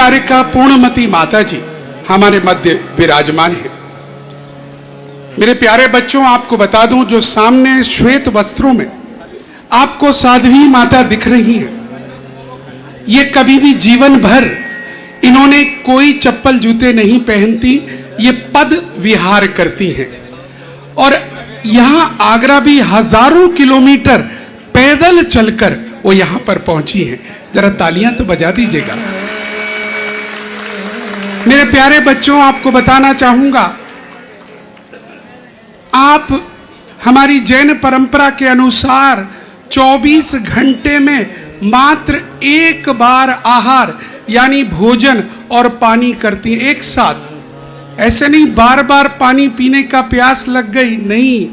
परिचारिका पूर्णमती माता जी हमारे मध्य विराजमान है। मेरे प्यारे बच्चों, आपको बता दूं, जो सामने श्वेत वस्त्रों में आपको साध्वी माता दिख रही हैं, ये कभी भी जीवन भर इन्होंने कोई चप्पल जूते नहीं पहनती, ये पद विहार करती हैं। और यहां आगरा भी हजारों किलोमीटर पैदल चलकर वो यहां पर पहुंची हैं। जरा तालियां तो बजा दीजिएगा। मेरे प्यारे बच्चों, आपको बताना चाहूंगा, आप हमारी जैन परंपरा के अनुसार 24 घंटे में मात्र एक बार आहार यानी भोजन और पानी करती हैं एक साथ। ऐसे नहीं बार बार पानी पीने का प्यास लग गई, नहीं,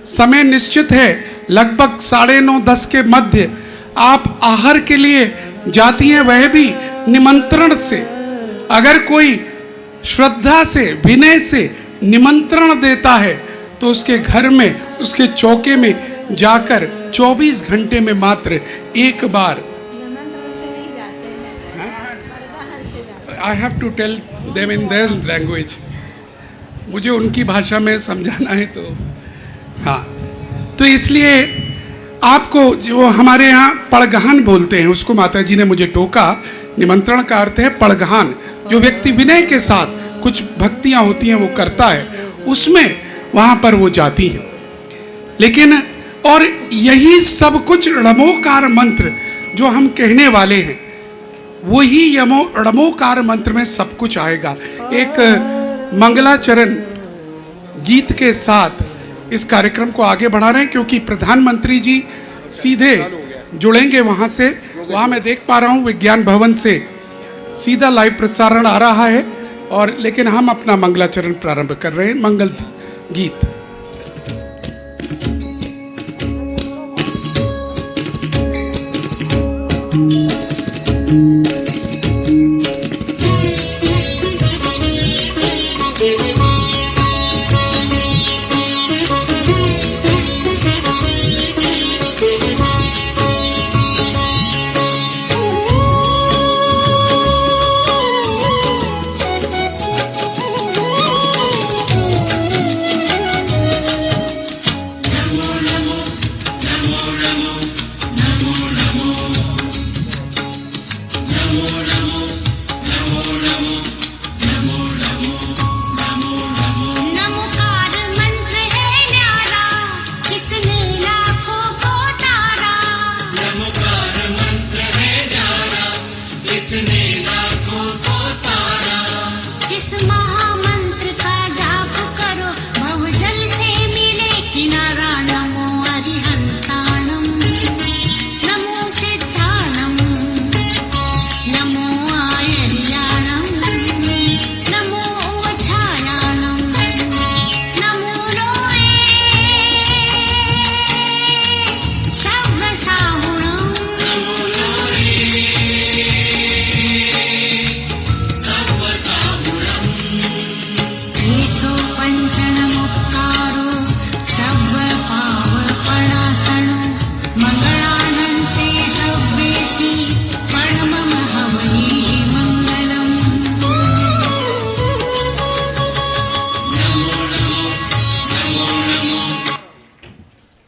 समय निश्चित है। लगभग 9:30-10 के मध्य आप आहार के लिए जाती हैं, वह भी निमंत्रण से। अगर कोई श्रद्धा से, विनय से निमंत्रण देता है तो उसके घर में, उसके चौके में जाकर 24 घंटे में मात्र एक बार। I have to tell them in their language, मुझे उनकी भाषा में समझाना है तो हाँ। तो इसलिए आपको, जो हमारे यहाँ पड़गहान बोलते हैं, उसको माता जी ने मुझे टोका। निमंत्रण का अर्थ है पड़गहान। जो व्यक्ति विनय के साथ कुछ भक्तियां होती हैं वो करता है, उसमें वहां पर वो जाती हैं। लेकिन और यही सब कुछ णमोकार मंत्र जो हम कहने वाले हैं, वही णमोकार मंत्र में सब कुछ आएगा। एक मंगलाचरण गीत के साथ इस कार्यक्रम को आगे बढ़ा रहे हैं, क्योंकि प्रधानमंत्री जी सीधे जुड़ेंगे वहां से। वहां मैं देख पा रहा हूं विज्ञान भवन से सीधा लाइव प्रसारण आ रहा है, और लेकिन हम अपना मंगलाचरण प्रारंभ कर रहे हैं। मंगल गीत।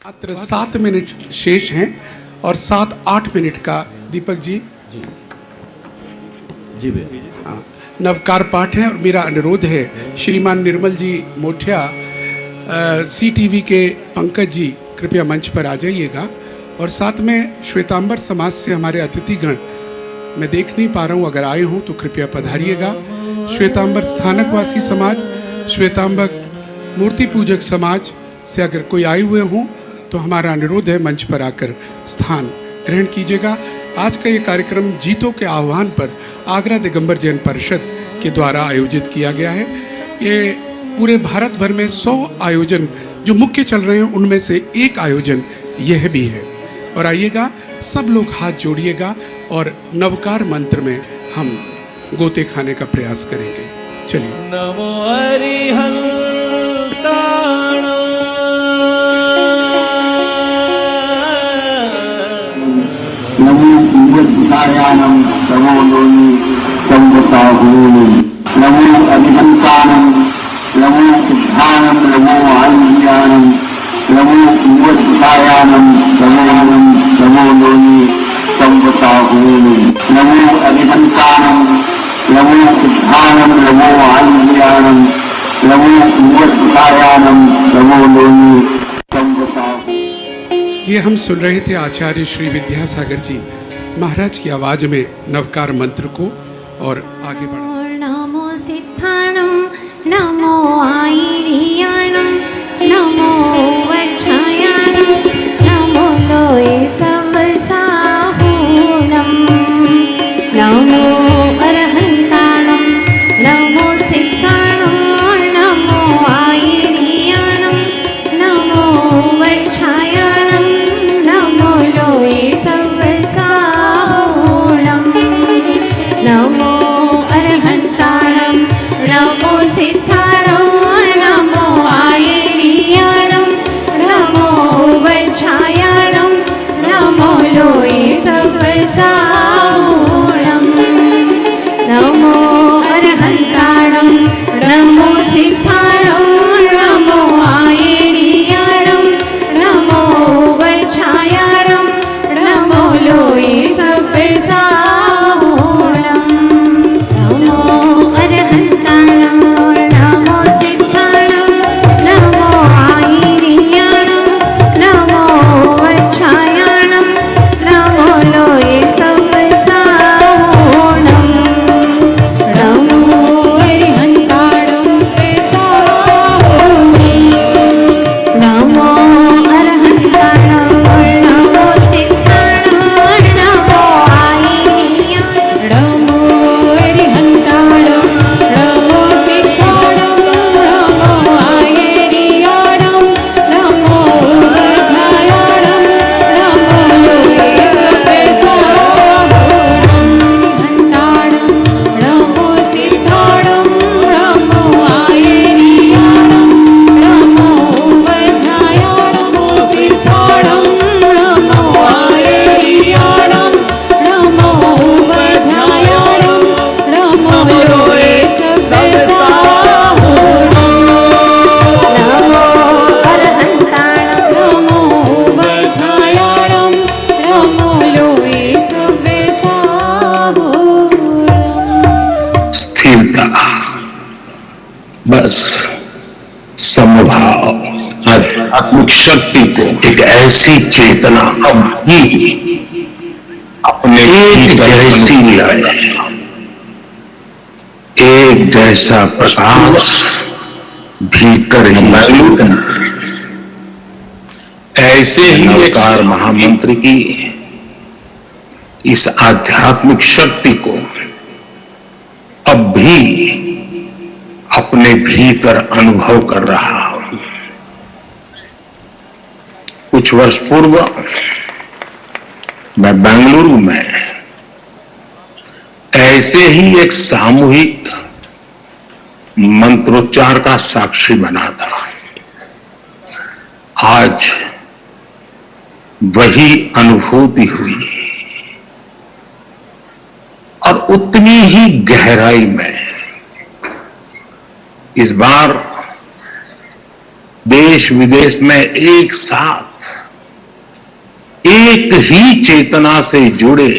मात्र 7 मिनट शेष हैं और 7-8 मिनट का दीपक जी जी भैया हाँ, नवकार पाठ है। और मेरा अनुरोध है, श्रीमान निर्मल जी मोठिया, CTV के पंकज जी, कृपया मंच पर आ जाइएगा। और साथ में श्वेतांबर समाज से हमारे अतिथिगण, मैं देख नहीं पा रहा हूँ, अगर आए हों तो कृपया पधारिएगा। श्वेतांबर स्थानकवासी समाज, श्वेतांबर मूर्ति पूजक समाज से अगर कोई आए हुए हों तो हमारा अनुरोध है मंच पर आकर स्थान ग्रहण कीजिएगा। आज का ये कार्यक्रम जीतों के आह्वान पर आगरा दिगंबर जैन परिषद के द्वारा आयोजित किया गया है। ये पूरे भारत भर में 100 आयोजन जो मुख्य चल रहे हैं, उनमें से एक आयोजन यह भी है। और आइएगा, सब लोग हाथ जोड़िएगा और नवकार मंत्र में हम गोते खाने का प्रयास करेंगे। चलिए। नमो हरिहंताण नमो भूवद्धायानं नमो लोनि संवताहूणम् नमो अभिहंतानम् नमो उद्धानम् नमो आलिंग्यानम् नमो उवध्यायानम् नमो लोनि संवताहूणम् नमो अभिहंतानम् नमो उद्धानम् नमो आलिंग्यानम् नमो उवध्यायानम् नमो लोनि संवताहूणम्। ये हम सुन रहे थे आचार्य श्री विद्यासागर जी महाराज की आवाज में नवकार मंत्र को, और आगे बढ़ा। नमो सिद्धाणं नमो आयिर्याणं नमो वक्षायाणं नमो लोये सवसाहूणं नमो अरहन्ताणं नमो सिद्धाणं नमो आयिर्याणं नमो वक्षायाणं नमो लोये सवसाहूणं नमो अरहन्ताणं नमो सिद्धाणं नमो आयिर्याणं नमो वक्षायाणं नमो लोये सवसाहूणं नमो अरहन्ताणं नमो सिद्धाणं नमो आयिर्याणं नमो वक्षायाणं नमो लोये सवसाहूणं नमो अरहन्ताणं नमो सिद्धाणं नमो आयिर्याणं नमो वक्षायाणं नमो लोये सवसाहूणं नमो अरहन्ताणं नमो अरहन्ताणं नमो सिद्धाणं नमो आयिर्याणं नमो अरहन्ताणं नमो सिद्धाणं नमो आयिर्याणं नमो वक्षायाणं नमो लोये सवसाहूणं अरहन्ताणं नमो सिद्धाणं नमो आयिर्याणं नमो वक्षायाणं सिद्धाणं नमो आयिर्याणं नमो वक्षायाणं नमो लोये सवसाहूणं नमो अरहन्ताणं नमो वक्षायाणं नमो लोये सवसाहूणं। स्थिरता, बस समभाव आध्यात्मिक शक्ति को एक ऐसी चेतना अब ही अपने भीतर जैसी लाए, एक जैसा प्रकाश भीतर ही ऐसे ही नवकार महामंत्र की इस आध्यात्मिक शक्ति को अब भी अपने भीतर अनुभव कर रहा हूं। कुछ वर्ष पूर्व मैं बेंगलुरु में ऐसे ही एक सामूहिक मंत्रोच्चार का साक्षी बना था। आज वही अनुभूति हुई और उतनी ही गहराई में इस बार देश विदेश में एक साथ एक ही चेतना से जुड़े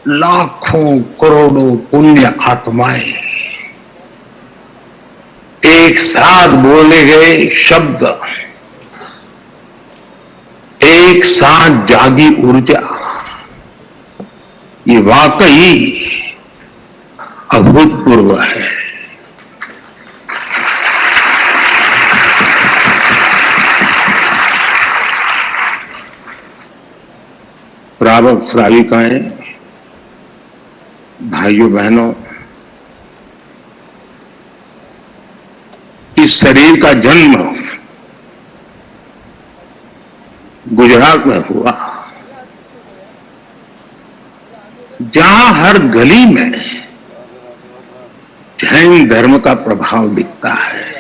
लाखों करोड़ों पुण्य आत्माएं एक साथ बोले गए शब्द, एक साथ जागी ऊर्जा, ये वाकई अभूतपूर्व है। श्रावक श्राविकाएं, भाइयों बहनों, इस शरीर का जन्म गुजरात में हुआ, जहां हर गली में जैन धर्म का प्रभाव दिखता है।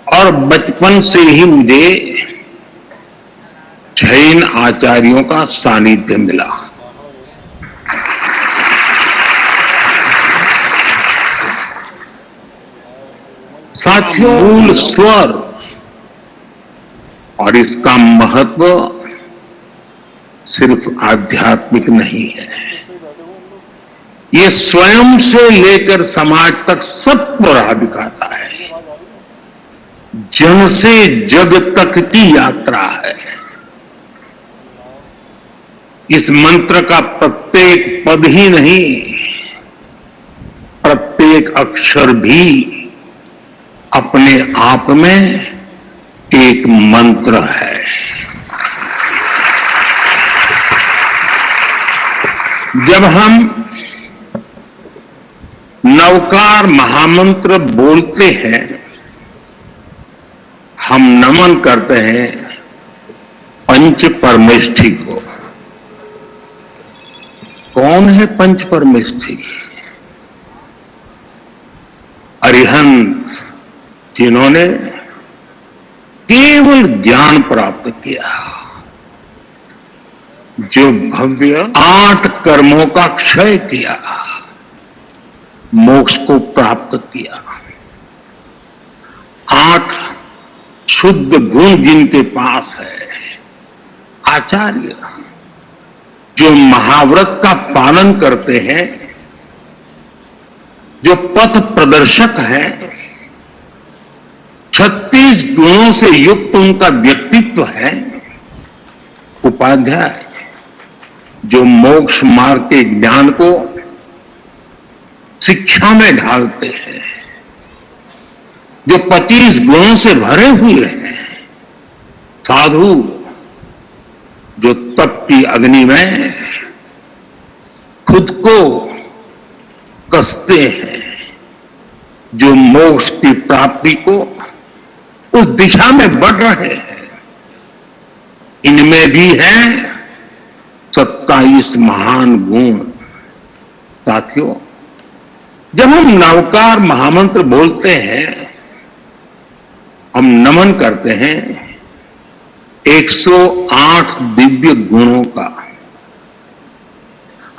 और और बचपन से ही मुझे जैन आचार्यों का सानिध्य मिला। साथियों, मूल स्वर और इसका महत्व सिर्फ आध्यात्मिक नहीं है, ये स्वयं से लेकर समाज तक सबको राह दिखाता है। जन से जग तक की यात्रा है। इस मंत्र का प्रत्येक पद ही नहीं, प्रत्येक अक्षर भी अपने आप में एक मंत्र है। जब हम नवकार महामंत्र बोलते हैं, हम नमन करते हैं पंच परमेष्ठी को। कौन है पंच परमेष्ठी? अरिहंत, जिन्होंने केवल ज्ञान प्राप्त किया, जो भव्य 8 कर्मों का क्षय किया, मोक्ष को प्राप्त किया। 8 शुद्ध गुण जिनके पास है। आचार्य, जो महाव्रत का पालन करते हैं, जो पथ प्रदर्शक है, 36 गुणों से युक्त उनका व्यक्तित्व है। उपाध्याय, जो मोक्ष मार्ग के ज्ञान को शिक्षा में ढालते हैं, जो 25 गुणों से भरे हुए हैं। साधु, जो तप की अग्नि में खुद को कसते हैं, जो मोक्ष की प्राप्ति को उस दिशा में बढ़ रहे हैं। इनमें भी है 27 महान गुण। साथियों, जब हम नवकार महामंत्र बोलते हैं, हम नमन करते हैं 108 दिव्य गुणों का।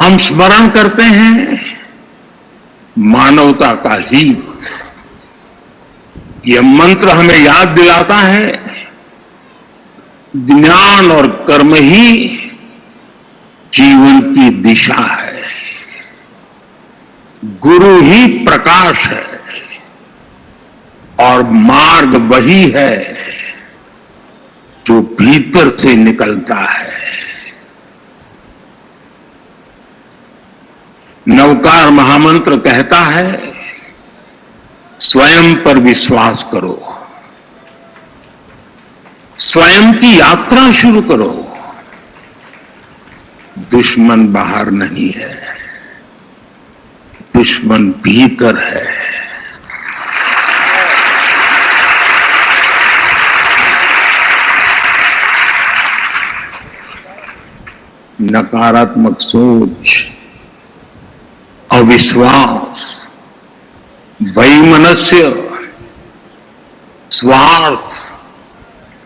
हम स्मरण करते हैं मानवता का हित। यह मंत्र हमें याद दिलाता है ज्ञान और कर्म ही जीवन की दिशा है। गुरु ही प्रकाश है और मार्ग वही है जो भीतर से निकलता है। नवकार महामंत्र कहता है, स्वयं पर विश्वास करो, स्वयं की यात्रा शुरू करो। दुश्मन बाहर नहीं है, दुश्मन भीतर है। नकारात्मक सोच, अविश्वास, वैमनस्य, स्वार्थ,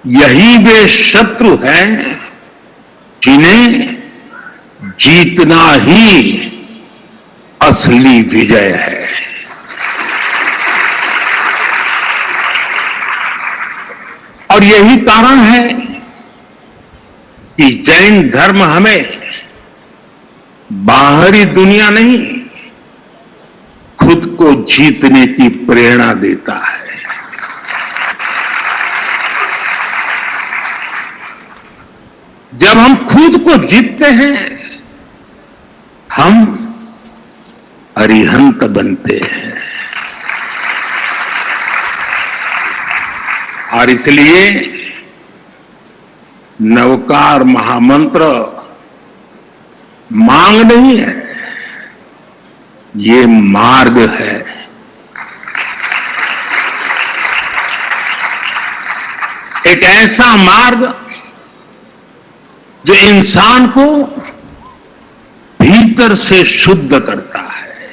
यही वे शत्रु हैं जिन्हें जीतना ही असली विजय है। और यही कारण है कि जैन धर्म हमें बाहरी दुनिया नहीं, खुद को जीतने की प्रेरणा देता है। जब हम खुद को जीतते हैं, हम अरिहंत बनते हैं। और इसलिए नवकार महामंत्र मांग नहीं है, ये मार्ग है। एक ऐसा मार्ग जो इंसान को भीतर से शुद्ध करता है,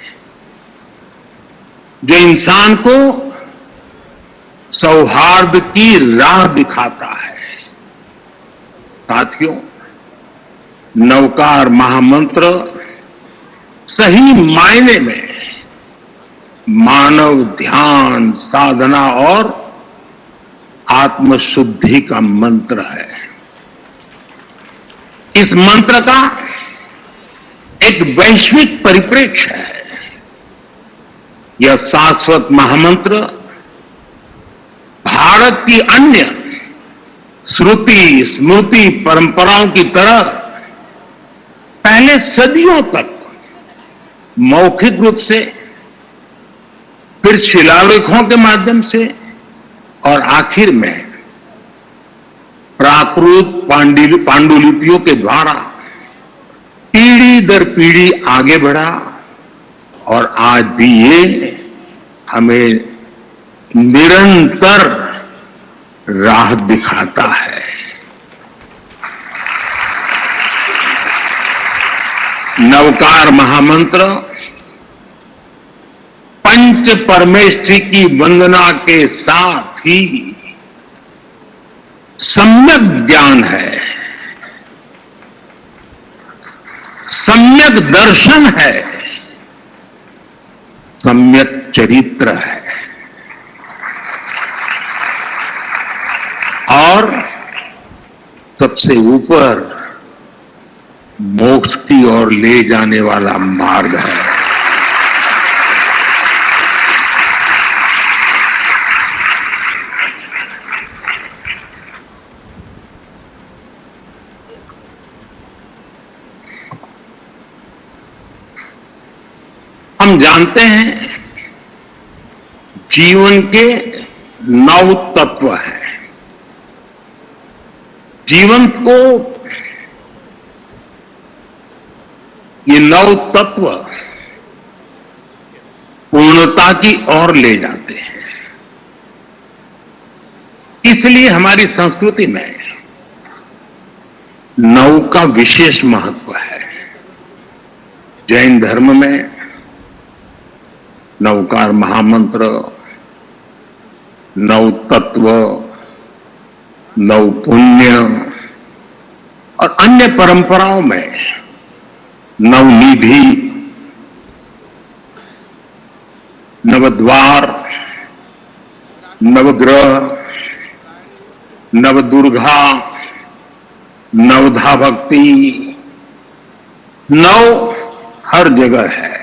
जो इंसान को सौहार्द की राह दिखाता है। साथियों, नवकार महामंत्र सही मायने में मानव ध्यान, साधना और आत्मशुद्धि का मंत्र है। इस मंत्र का एक वैश्विक परिप्रेक्ष्य है। यह शाश्वत महामंत्र भारत की अन्य श्रुति, स्मृति, परंपराओं की तरह पहले सदियों तक मौखिक रूप से, फिर शिलालेखों के माध्यम से और आखिर में प्राकृत पांडुलिपियों के द्वारा पीढ़ी दर पीढ़ी आगे बढ़ा और आज भी ये हमें निरंतर राह दिखाता है। नवकार महामंत्र पंच परमेष्ठी की वंदना के साथ ही सम्यक ज्ञान है, सम्यक दर्शन है, सम्यक चरित्र है और सबसे ऊपर मोक्ष की ओर ले जाने वाला मार्ग है। हम जानते हैं जीवन के 9 तत्व हैं। जीवन को ये 9 तत्व पूर्णता की ओर ले जाते हैं। इसलिए हमारी संस्कृति में 9 का विशेष महत्व है। जैन धर्म में नवकार महामंत्र, 9 तत्व, 9 पुण्य और अन्य परंपराओं में 9 निधि, नवद्वार, नवग्रह, नवदुर्गा, नवधा भक्ति, 9 हर जगह है।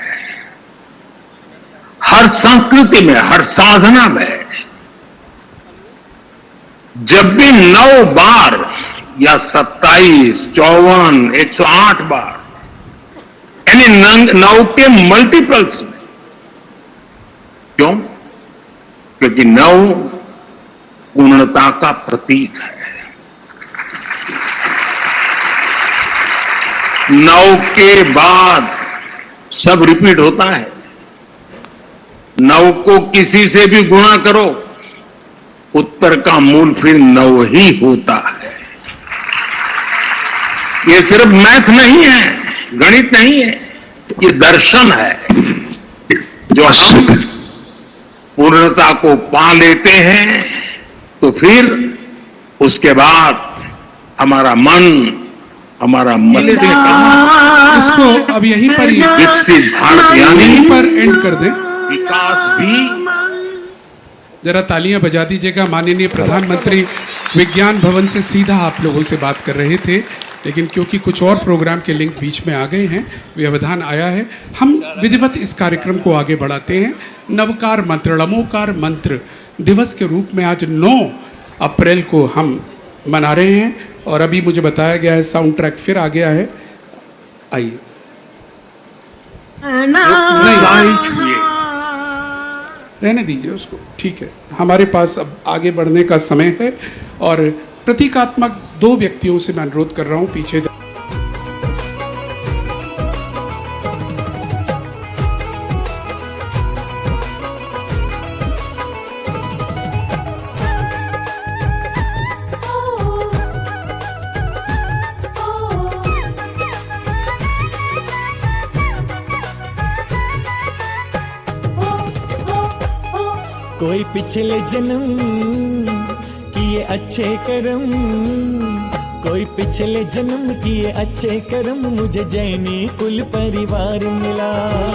हर संस्कृति में, हर साधना में जब भी 9 बार या 27, 54, 108 बार यानी 9 के मल्टीपल्स में, क्यों? क्योंकि 9 पूर्णता का प्रतीक है। 9 के बाद सब रिपीट होता है। 9 को किसी से भी गुणा करो, उत्तर का मूल फिर 9 ही होता है। ये सिर्फ मैथ नहीं है, गणित नहीं है, ये दर्शन है। जो हम पूर्णता को पा लेते हैं तो फिर उसके बाद हमारा मन, हमारा मस्तिष्क इसको अब यहीं पर ही विकसित भारत यानी यहीं पर एंड कर दे। विकास भी। जरा तालियां बजा दीजिएगा। माननीय प्रधानमंत्री विज्ञान भवन से सीधा आप लोगों से बात कर रहे थे, लेकिन क्योंकि कुछ और प्रोग्राम के लिंक बीच में आ गए हैं, व्यवधान आया है। हम विधिवत इस कार्यक्रम को आगे बढ़ाते हैं। नवकार मंत्र, नमोकार मंत्र दिवस के रूप में आज 9 अप्रैल को हम मना रहे हैं और अभी मुझे बताया गया है साउंड ट्रैक फिर आ गया है। आइए। नहीं, रहने दीजिए उसको, ठीक है। हमारे पास अब आगे बढ़ने का समय है और प्रतीकात्मक 2 व्यक्तियों से मैं अनुरोध कर रहा हूं पीछे जा। कोई पिछले जन्म किए अच्छे कर्म, कोई पिछले जन्म किए अच्छे कर्म, मुझे जैनी कुल परिवार मिला।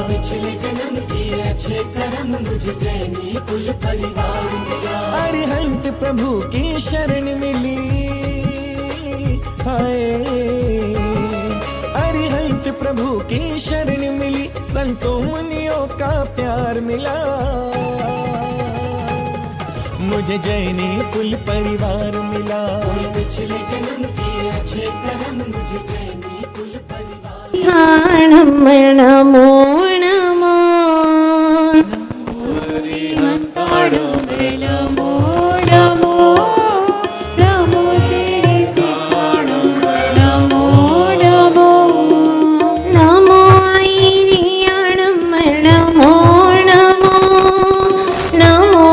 पिछले जन्म किए अच्छे कर्म, मुझे जैनी कुल परिवार मिला। अरिहंत प्रभु की शरण मिली, हाय अरिहंत प्रभु की शरण मिली, संतों मुनियों का प्यार मिला। मुझे जैनी कुल परिवार मिला। पिछले जन्म किए अच्छे कर्म, मुझे जैनी कुल परिवार। ध्यानम नमो नमो नमो नमो नमो श्री सीताणं नमो नमो नमो ऐरियाणं नमो नमो नमो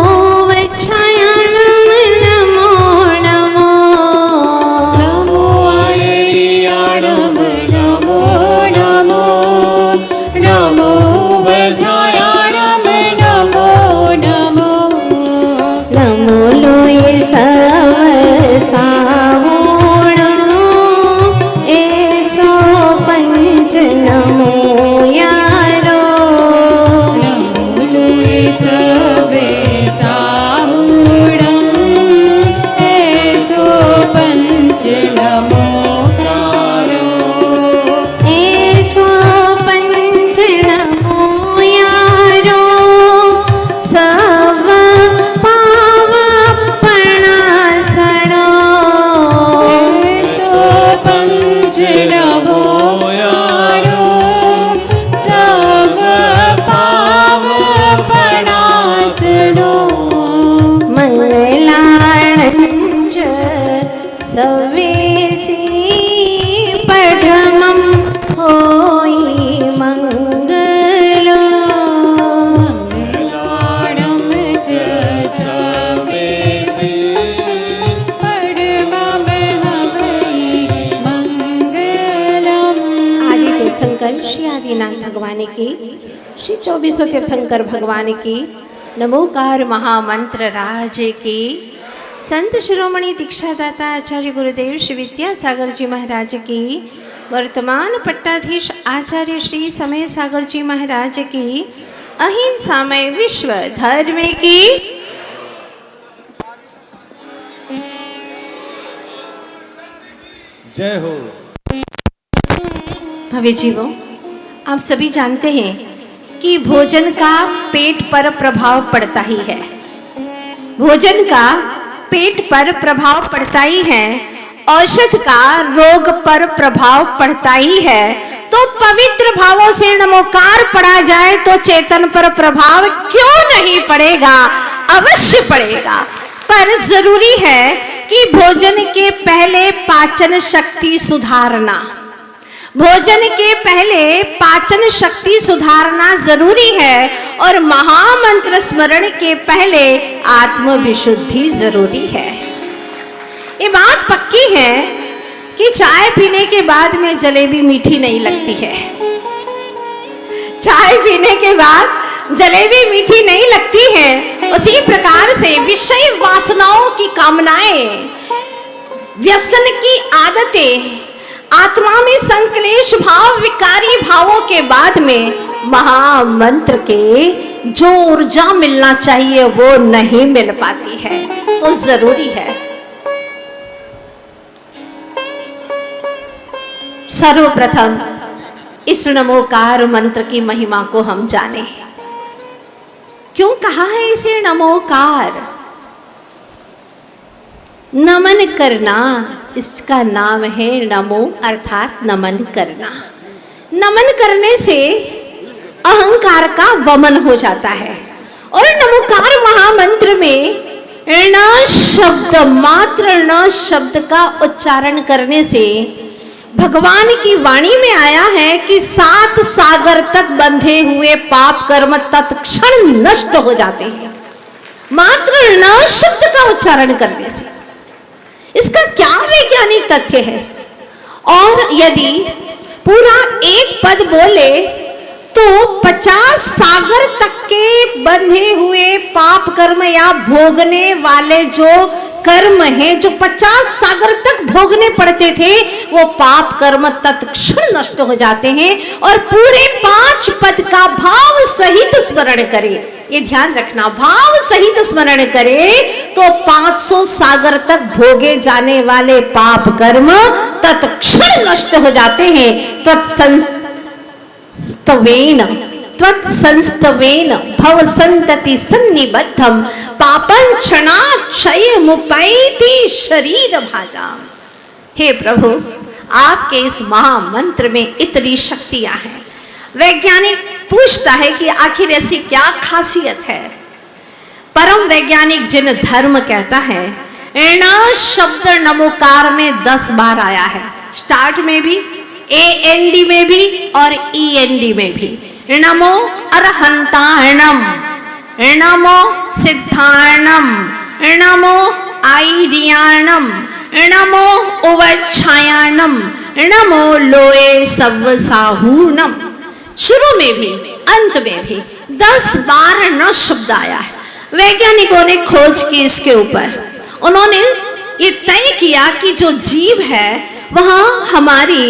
वत्सायाणं नमो नमो नमो ऐरियाणं नमो नमो नमो वज्रायाणं नमो नमो नमो लोये सव सावोणो एसो पंच नमो यारो नमो सवे साहुडं एसो पंच नमोकारो एसो पंच नमो यारो सव पावपणासणो एसो पंच नमोकारो सब पावपणासनो मङ्गलाणञ्च सवेसि पठमं होयि मङ्गलो मङ्गलाणं च सवेसि परममहवै मङ्गलम्। आदि तीर्थंकर श्री आदिनाथ भगवान की, श्री 2400 तीर्थंकर भगवान की, नमोकार महामंत्र राज की, संत शिरोमणि दीक्षादाता आचार्य गुरुदेव श्री विद्यासागर जी महाराज की, वर्तमान पट्टाधीश आचार्य श्री समय सागर जी महाराज की, अहिंसामय विश्व धर्म की। जय हो। भव्य जीवों, आप सभी जानते हैं कि भोजन का पेट पर प्रभाव पड़ता ही है। भोजन का पेट पर प्रभाव पड़ता ही है, औषध का रोग पर प्रभाव पड़ता ही है। तो पवित्र भावों से नमोकार पढ़ा जाए तो चेतन पर प्रभाव क्यों नहीं पड़ेगा? अवश्य पड़ेगा। पर जरूरी है कि भोजन के पहले पाचन शक्ति सुधारना, भोजन के पहले पाचन शक्ति सुधारना जरूरी है, और महामंत्र स्मरण के पहले आत्मविशुद्धि जरूरी है। ये बात पक्की है कि चाय पीने के बाद में जलेबी मीठी नहीं लगती है। चाय पीने के बाद जलेबी मीठी नहीं लगती है। उसी प्रकार से विषय वासनाओं की कामनाएं, व्यसन की आदतें, आत्मा में संकलेश भाव, विकारी भावों के बाद में महामंत्र के जो ऊर्जा मिलना चाहिए वो नहीं मिल पाती है। तो जरूरी है सर्वप्रथम इस नमोकार मंत्र की महिमा को हम जाने। क्यों कहा है इसे नमोकार? नमन करना इसका नाम है। नमो अर्थात नमन करना। नमन करने से अहंकार का वमन हो जाता है। और नमोकार महामंत्र में न शब्द मात्र, न शब्द का उच्चारण करने से भगवान की वाणी में आया है कि 7 सागर तक बंधे हुए पाप कर्म तत्क्षण नष्ट हो जाते हैं, मात्र न शब्द का उच्चारण करने से। इसका क्या वैज्ञानिक तथ्य है? और यदि पूरा एक पद बोले तो 50 सागर तक के बंधे हुए पाप कर्म या भोगने वाले जो कर्म है, जो 50 सागर तक भोगने पड़ते थे, वो पाप कर्म तत्क्षण नष्ट हो जाते हैं। और पूरे 5 पद का भाव सहित स्मरण करे, ये ध्यान रखना, भाव सहित स्मरण करे तो 500 सागर तक भोगे जाने वाले पाप कर्म तत्क्षण नष्ट हो जाते हैं। त्वत्संस्तवेन भव संतति सन्निबद्धम पापं क्षणात् क्षयमुपैति शरीर भाजा। हे प्रभु, आपके इस महामंत्र में इतनी शक्तियां हैं। वैज्ञानिक पूछता है कि आखिर ऐसी क्या खासियत है। परम वैज्ञानिक जिन धर्म कहता है, ण शब्द नमोकार में 10 बार आया है, स्टार्ट में भी, AND में भी और END में भी। नमो अरहंताणम, नमो सिद्धाणम, नमो आईरियाणम, नमो उवच्छायाणम, नमो लोए सव्वसाहूणम। शुरू में भी अंत में भी 10 बार न शब्द आया है। वैज्ञानिकों ने खोज की इसके ऊपर, उन्होंने ये तय किया कि जो जीव है वह हमारी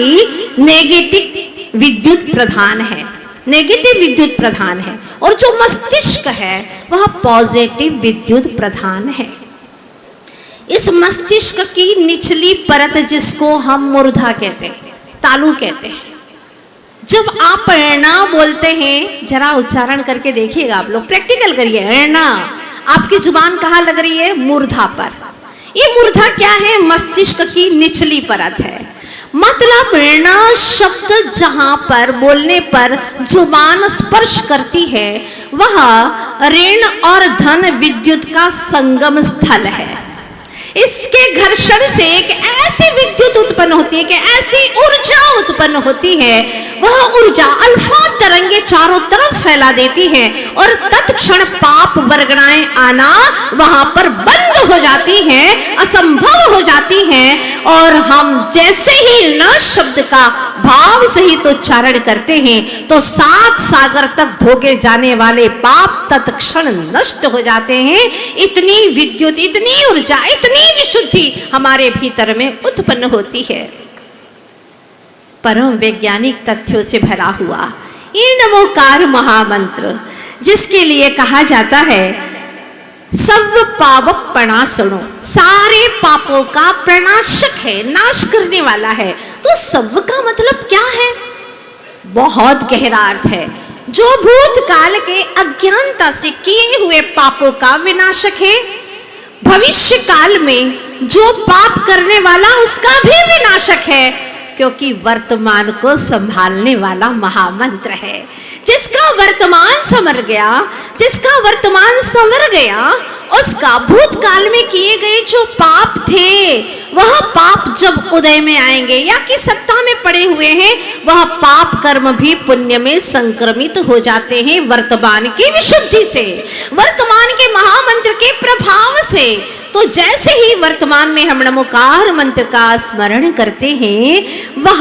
नेगेटिव विद्युत प्रधान है, नेगेटिव विद्युत प्रधान है, और जो मस्तिष्क है वह पॉजिटिव विद्युत प्रधान है। इस मस्तिष्क की निचली परत, जिसको हम मूर्धा कहते हैं, तालु कहते हैं, जब आप ऐना बोलते हैं, जरा उच्चारण करके देखिएगा, आप लोग प्रैक्टिकल करिए। ऐना, आपकी जुबान कहाँ लग रही है? मूर्धा पर। ये मूर्धा क्या है? मस्तिष्क की निचली परत है। मतलब ऋण शब्द जहां पर बोलने पर जुबान स्पर्श करती है, वह ऋण और धन विद्युत का संगम स्थल है। इसके घर्षण से एक ऐसी विद्युत उत्पन्न होती है, कि ऐसी ऊर्जा उत्पन्न होती है, वह ऊर्जा अल्फा तरंगे चारों तरफ फैला देती है, और तत्क्षण पाप वर्गणाएं आना वहां पर बंद हो जाती हैं, असंभव हो जाती हैं। और हम जैसे ही न शब्द का भाव सहित उच्चारण करते हैं, तो 7 सागर तक भोगे जाने वाले पाप तत्क्षण नष्ट हो जाते हैं। इतनी विद्युत, इतनी ऊर्जा, इतनी विशुद्धि हमारे भीतर में उत्पन्न होती है। परम वैज्ञानिक तथ्यों से भरा हुआ ये नमोकार महामंत्र, जिसके लिए कहा जाता है सर्व पाप प्रणाशनो, सारे पापों का प्रणाशक है, नाश करने वाला है। तो सर्व का मतलब क्या है? बहुत गहरा अर्थ है। जो भूतकाल के अज्ञानता से किए हुए पापों का विनाशक है, भविष्य काल में जो पाप करने वाला उसका भी विनाशक है, क्योंकि वर्तमान को संभालने वाला महामंत्र है। जिसका वर्तमान संवर गया, जिसका वर्तमान संवर गया, उसका भूतकाल में किए गए जो पाप थे, वह पाप जब उदय में आएंगे या कि सत्ता में पड़े हुए हैं, वह पाप कर्म भी पुण्य में संक्रमित हो जाते हैं वर्तमान की विशुद्धि से, वर्तमान के महामंत्र के प्रभाव से। तो जैसे ही वर्तमान में हम नमोकार मंत्र का स्मरण करते हैं, वह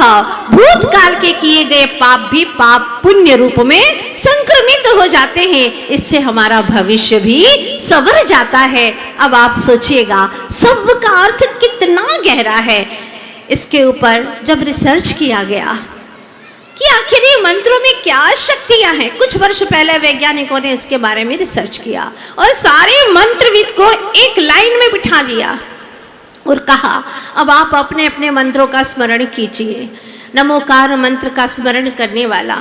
भूतकाल के किए गए पाप भी पाप पुण्य रूप में संक्रमित हो जाते हैं। इससे हमारा भविष्य भी संवर जाता है। अब आप सोचिएगा सर्व का अर्थ कितना गहरा है। इसके ऊपर जब रिसर्च किया गया कि आखिर ये मंत्रों में क्या शक्तियां हैं, कुछ वर्ष पहले वैज्ञानिकों ने इसके बारे में रिसर्च किया और सारे मंत्रविद को एक लाइन में बिठा दिया और कहा, अब आप अपने अपने मंत्रों का स्मरण कीजिए। नमोकार मंत्र का स्मरण करने वाला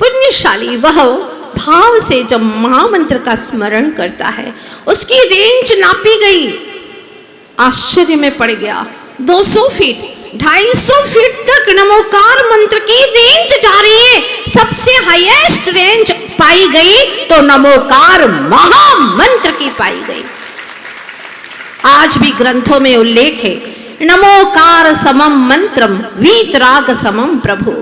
पुण्यशाली वह भाव से जब महामंत्र का स्मरण करता है, उसकी रेंज नापी गई। आश्चर्य में पड़ गया। 200 फीट 250 फीट तक नमोकार मंत्र की रेंज जा रही है। सबसे हाईएस्ट रेंज पाई गई तो नमोकार महामंत्र की पाई गई। आज भी ग्रंथों में उल्लेख है, नमोकार समम मंत्रम वीतराग समम प्रभु।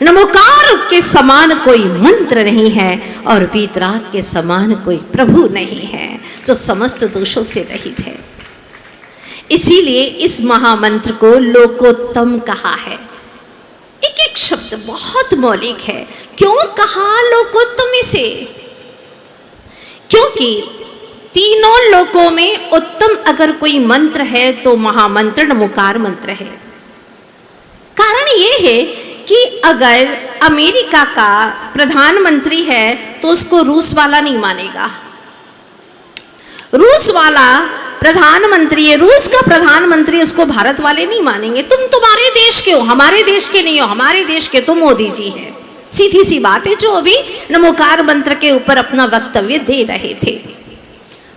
नमोकार के समान कोई मंत्र नहीं है और वीतराग के समान कोई प्रभु नहीं है, जो समस्त दोषों से रहित है। इसीलिए इस महामंत्र को लोकोत्तम कहा है। एक एक शब्द बहुत मौलिक है। क्यों कहा लोकोत्तम इसे? क्योंकि तीनों लोकों में उत्तम अगर कोई मंत्र है तो महामंत्र नमोकार मंत्र है। कारण ये है कि अगर अमेरिका का प्रधानमंत्री है तो उसको रूस वाला नहीं मानेगा। रूस वाला प्रधानमंत्री है, रूस का प्रधानमंत्री उसको भारत वाले नहीं मानेंगे। तुम तुम्हारे देश के हो, हमारे देश के नहीं हो, हमारे देश के तुम मोदी जी हैं। सीधी सी बात है, जो अभी नमोकार मंत्र के ऊपर अपना वक्तव्य दे रहे थे,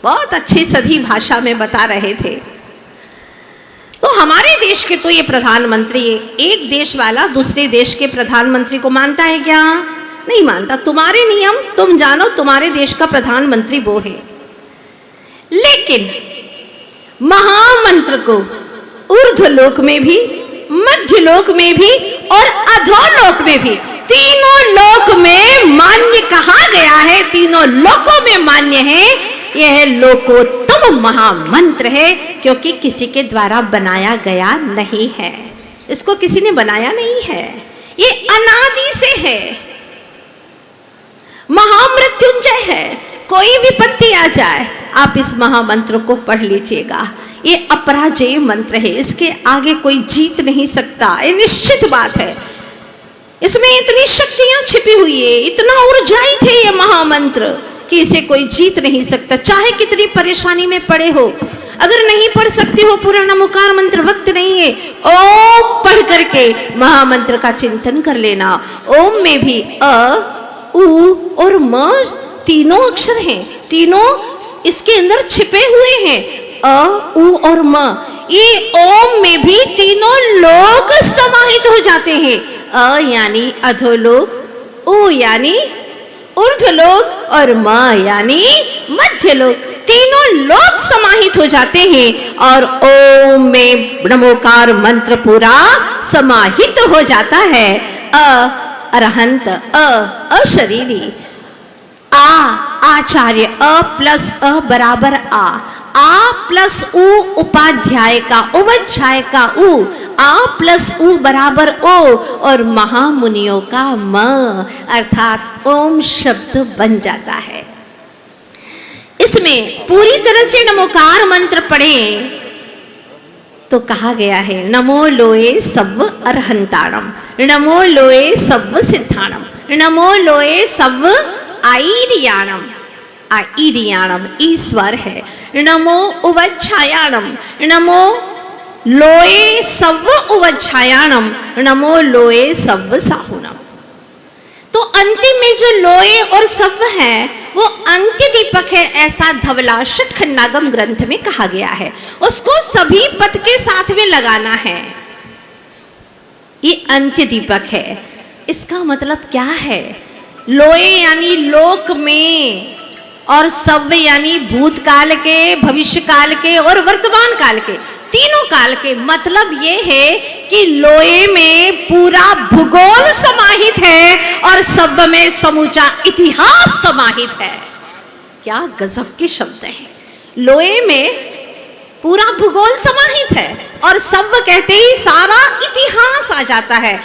बहुत अच्छी सधी भाषा में बता रहे थे। तो हमारे देश के तो ये प्रधानमंत्री है, एक देश वाला दूसरे देश के प्रधानमंत्री को मानता है क्या? नहीं मानता। तुम्हारे नियम तुम जानो, तुम्हारे देश का प्रधानमंत्री वो है। लेकिन महामंत्र को ऊर्ध्वलोक में भी, मध्यलोक में भी और अधोलोक में भी, तीनों लोक में मान्य कहा गया है, तीनों लोकों में मान्य है। यह लोकोत्तम महामंत्र है, क्योंकि किसी के द्वारा बनाया गया नहीं है। इसको किसी ने बनाया नहीं है, ये अनादि से है, महामृत्युंजय है। कोई विपत्ति आ जाए आप इस महामंत्र को पढ़ लीजिएगा। ये अपराजय मंत्र है, इसके आगे कोई जीत नहीं सकता, ये निश्चित बात है। इसमें इतनी शक्तियां छिपी हुई है, इतना ऊर्जाई थे ये महामंत्र कि इसे कोई जीत नहीं सकता। चाहे कितनी परेशानी में पड़े हो, अगर नहीं पढ़ सकते हो पूरा नमोकार मंत्र, वक्त नहीं है, ओम पढ़ करके महामंत्र का चिंतन कर लेना। ओम में भी अ, उ और म तीनों अक्षर हैं, तीनों इसके अंदर छिपे हुए हैं, अ, उ और म। ये ओम में भी तीनों लोक समाहित हो जाते हैं। अ यानी अधोलोक, उ यानी ऊर्ध्वलोक और म यानी मध्यलोक, तीनों लोक समाहित हो जाते हैं और ओम में नमोकार मंत्र पूरा समाहित हो जाता है। अ अरहंत, अ अशरीरी, आ आचार्य, अ प्लस अ बराबर आ प्लस उ उपाध्याय का, उपाध्याय का उ, आ प्लस उ बराबर ओ और महामुनियों का म, अर्थात ओम शब्द बन जाता है। इसमें पूरी तरह से नमोकार मंत्र पढ़े तो कहा गया है नमो लोए सव्व अरहंताणम, नमो लोए सव्व सिद्धाणम, नमो लोए सव्व आईरियाणम। आईरियाणम ईश्वर है। नमो उवच्छायाणम, नमो लोए सव्व उवच्छायाणम, नमो लोए सव्व साहुणम। तो अंतिम में जो लोए और सव्व है वो अंत्य दीपक है, ऐसा धवला षटखंडागम ग्रंथ में कहा गया है। उसको सभी पद के साथ में लगाना है। ये अंत्य दीपक है। इसका मतलब क्या है? लोए यानी लोक में, और सव्व यानी भूतकाल के, भविष्य काल के और वर्तमान काल के, तीनों काल के। मतलब ये है कि लोए में पूरा भूगोल समाहित है और सव्व में समूचा इतिहास समाहित है। क्या गजब के शब्द हैं। लोए में पूरा भूगोल समाहित है और सव्व कहते ही सारा इतिहास आ जाता है।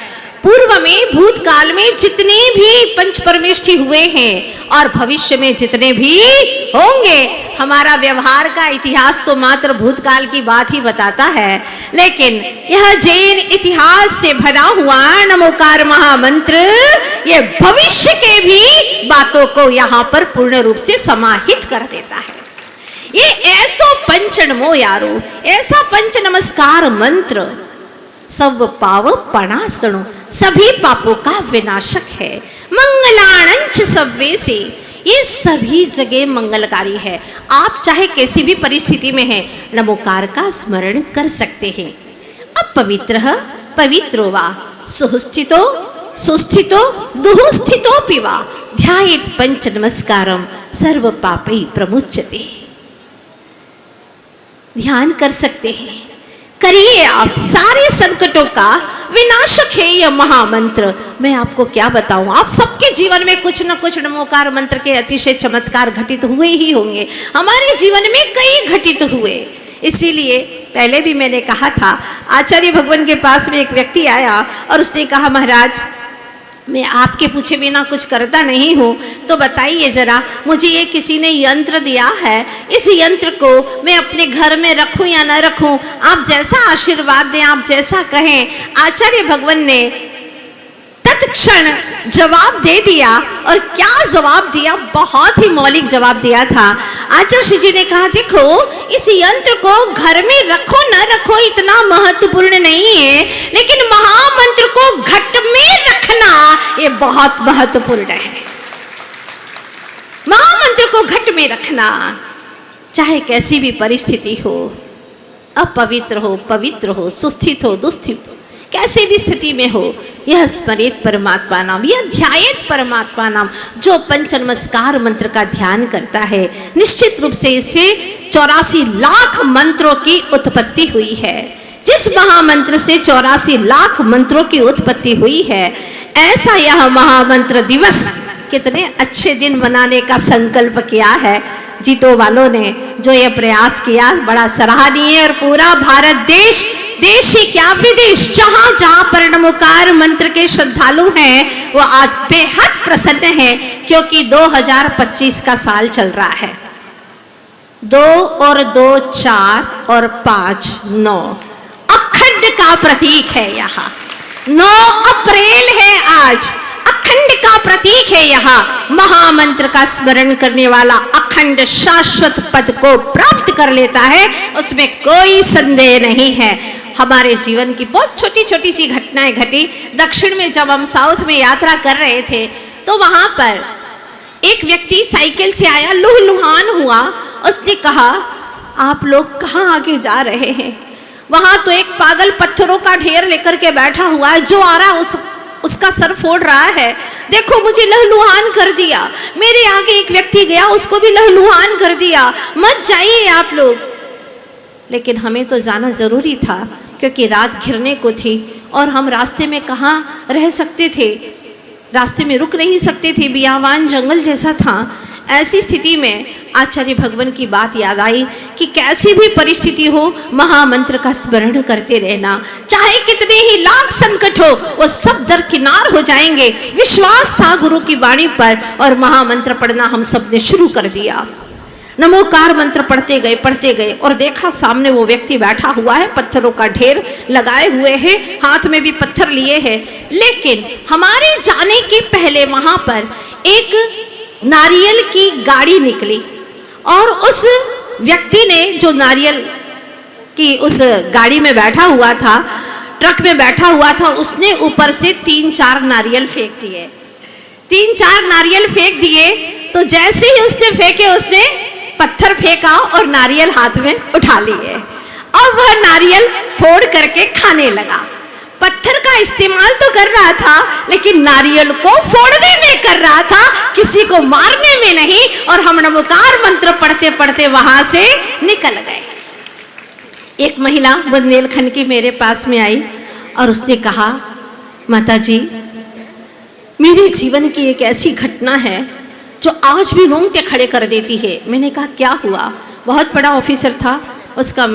पूर्व में, भूतकाल में जितने भी पंच परमेष्ठी हुए हैं और भविष्य में जितने भी होंगे, हमारा व्यवहार का इतिहास तो मात्र भूतकाल की बात ही बताता है। लेकिन यह जैन इतिहास से भरा हुआ नमोकार महामंत्र ये भविष्य के भी बातों को यहाँ पर पूर्ण रूप से समाहित कर देता है। ये ऐसो पंच नमो यारो, ऐसा पंच नमस्कार मंत्र सब पाव पणासणु, सभी पापों का विनाशक है। मंगलाणंच सव्वे से, ये सभी जगह मंगलकारी है। आप चाहे कैसी भी परिस्थिति में हैं, नमोकार का स्मरण कर सकते हैं। अब पवित्रः पवित्रो वा सुस्थितो सुस्थितो दुःस्थितो पिवा ध्यायेत् पंच नमस्कारम सर्व पापै प्रमुच्यते। ध्यान कर सकते हैं, करिए आप। सारे संकटों का विनाशक है यह महामंत्र। मैं आपको क्या बताऊं, आप सबके जीवन में कुछ न कुछ नमोकार मंत्र के अतिशय चमत्कार घटित हुए ही होंगे। हमारे जीवन में कई घटित हुए। इसीलिए पहले भी मैंने कहा था, आचार्य भगवान के पास में एक व्यक्ति आया और उसने कहा, महाराज मैं आपके पूछे बिना कुछ करता नहीं हूँ, तो बताइए जरा, मुझे ये किसी ने यंत्र दिया है, इस यंत्र को मैं अपने घर में रखूं या न रखूं, आप जैसा आशीर्वाद दें, आप जैसा कहें। आचार्य भगवान ने तत्क्षण जवाब दे दिया, और क्या जवाब दिया, बहुत ही मौलिक जवाब दिया था। आचार्य जी ने कहा, देखो इस यंत्र को घर में रखो न रखो इतना महत्वपूर्ण नहीं है, लेकिन महामंत्र को घट में रखना ये बहुत महत्वपूर्ण है। महामंत्र को घट में रखना, चाहे कैसी भी परिस्थिति हो, अपवित्र हो, पवित्र हो, सुस्थित हो, दुस्थित हो, कैसी भी स्थिति में हो, यह स्मरित परमात्मा नाम, यह ध्यायेत परमात्मा नाम, जो पंच नमस्कार मंत्र का ध्यान करता है, निश्चित रूप से इससे 84 लाख मंत्रों की उत्पत्ति हुई है। जिस महामंत्र से 84 लाख मंत्रों की उत्पत्ति हुई है, ऐसा यह महामंत्र दिवस कितने अच्छे दिन मनाने का संकल्प किया है जीतो वालों ने, जो ये प्रयास किया, बड़ा सराहनीय। और पूरा भारत देश, देश ही क्या विदेश, जहां जहां पर नमोकार मंत्र के श्रद्धालु हैं, वो आज बेहद प्रसन्न है, क्योंकि 2025 का साल चल रहा है। 2 और 2 4 और 5 9 अखंड का प्रतीक है। यहाँ 9 अप्रैल है, आज अखंड का प्रतीक है। यहाँ महामंत्र का स्मरण करने वाला अखंड शाश्वत पद को प्राप्त कर लेता है, उसमें कोई संदेह नहीं है। हमारे जीवन की बहुत छोटी छोटी सी घटनाएं घटी। दक्षिण में जब हम साउथ में यात्रा कर रहे थे, तो वहां पर एक व्यक्ति साइकिल से आया, लुहलुहान हुआ। उसने कहा, आप लोग कहाँ आगे जा रहे हैं? वहां तो एक पागल पत्थरों का ढेर लेकर के बैठा हुआ है, जो आ रहा उसका सर फोड़ रहा है। देखो मुझे लहलुहान कर दिया। मेरे आगे एक व्यक्ति गया, उसको भी लहलुहान कर दिया। मत जाइए आप लोग। लेकिन हमें तो जाना जरूरी था, क्योंकि रात घिरने को थी और हम रास्ते में कहाँ रह सकते थे, रास्ते में रुक नहीं सकते थे, बियावान जंगल जैसा था। ऐसी स्थिति में आचार्य भगवान की बात याद आई कि कैसी भी परिस्थिति हो, महामंत्र का स्मरण करते रहना, चाहे कितने ही लाख संकट हो, वो सब दरकिनार हो जाएंगे। विश्वास था गुरु की वाणी पर, और महामंत्र पढ़ना हम सब ने शुरू कर दिया। नमोकार मंत्र पढ़ते गए और देखा सामने वो व्यक्ति बैठा हुआ है, पत्थरों का ढेर लगाए हुए है, हाथ में भी पत्थर लिए है। लेकिन हमारे जाने के पहले वहां पर एक नारियल की गाड़ी निकली, और उस व्यक्ति ने, जो नारियल की उस गाड़ी में बैठा हुआ था, ट्रक में बैठा हुआ था, उसने ऊपर से 3-4 नारियल फेंक दिए। 3-4 नारियल फेंक दिए, तो जैसे ही उसने फेंके, उसने पत्थर फेंका और नारियल हाथ में उठा लिए। अब वह नारियल फोड़ करके खाने लगा। पत्थर का इस्तेमाल तो कर रहा था, लेकिन नारियल को फोड़ने में कर रहा था, किसी को मारने में नहीं। और हम नमोकार मंत्र पढ़ते पढ़ते वहां से निकल गए। एक महिला बुंदेलखंड की मेरे पास में आई और उसने कहा, माताजी, मेरे जीवन की एक ऐसी घटना है जो आज भी रोंगटे खड़े कर देती है। मैंने कहा, क्या हुआ? बहुत बड़ा ऑफिसर था, उसका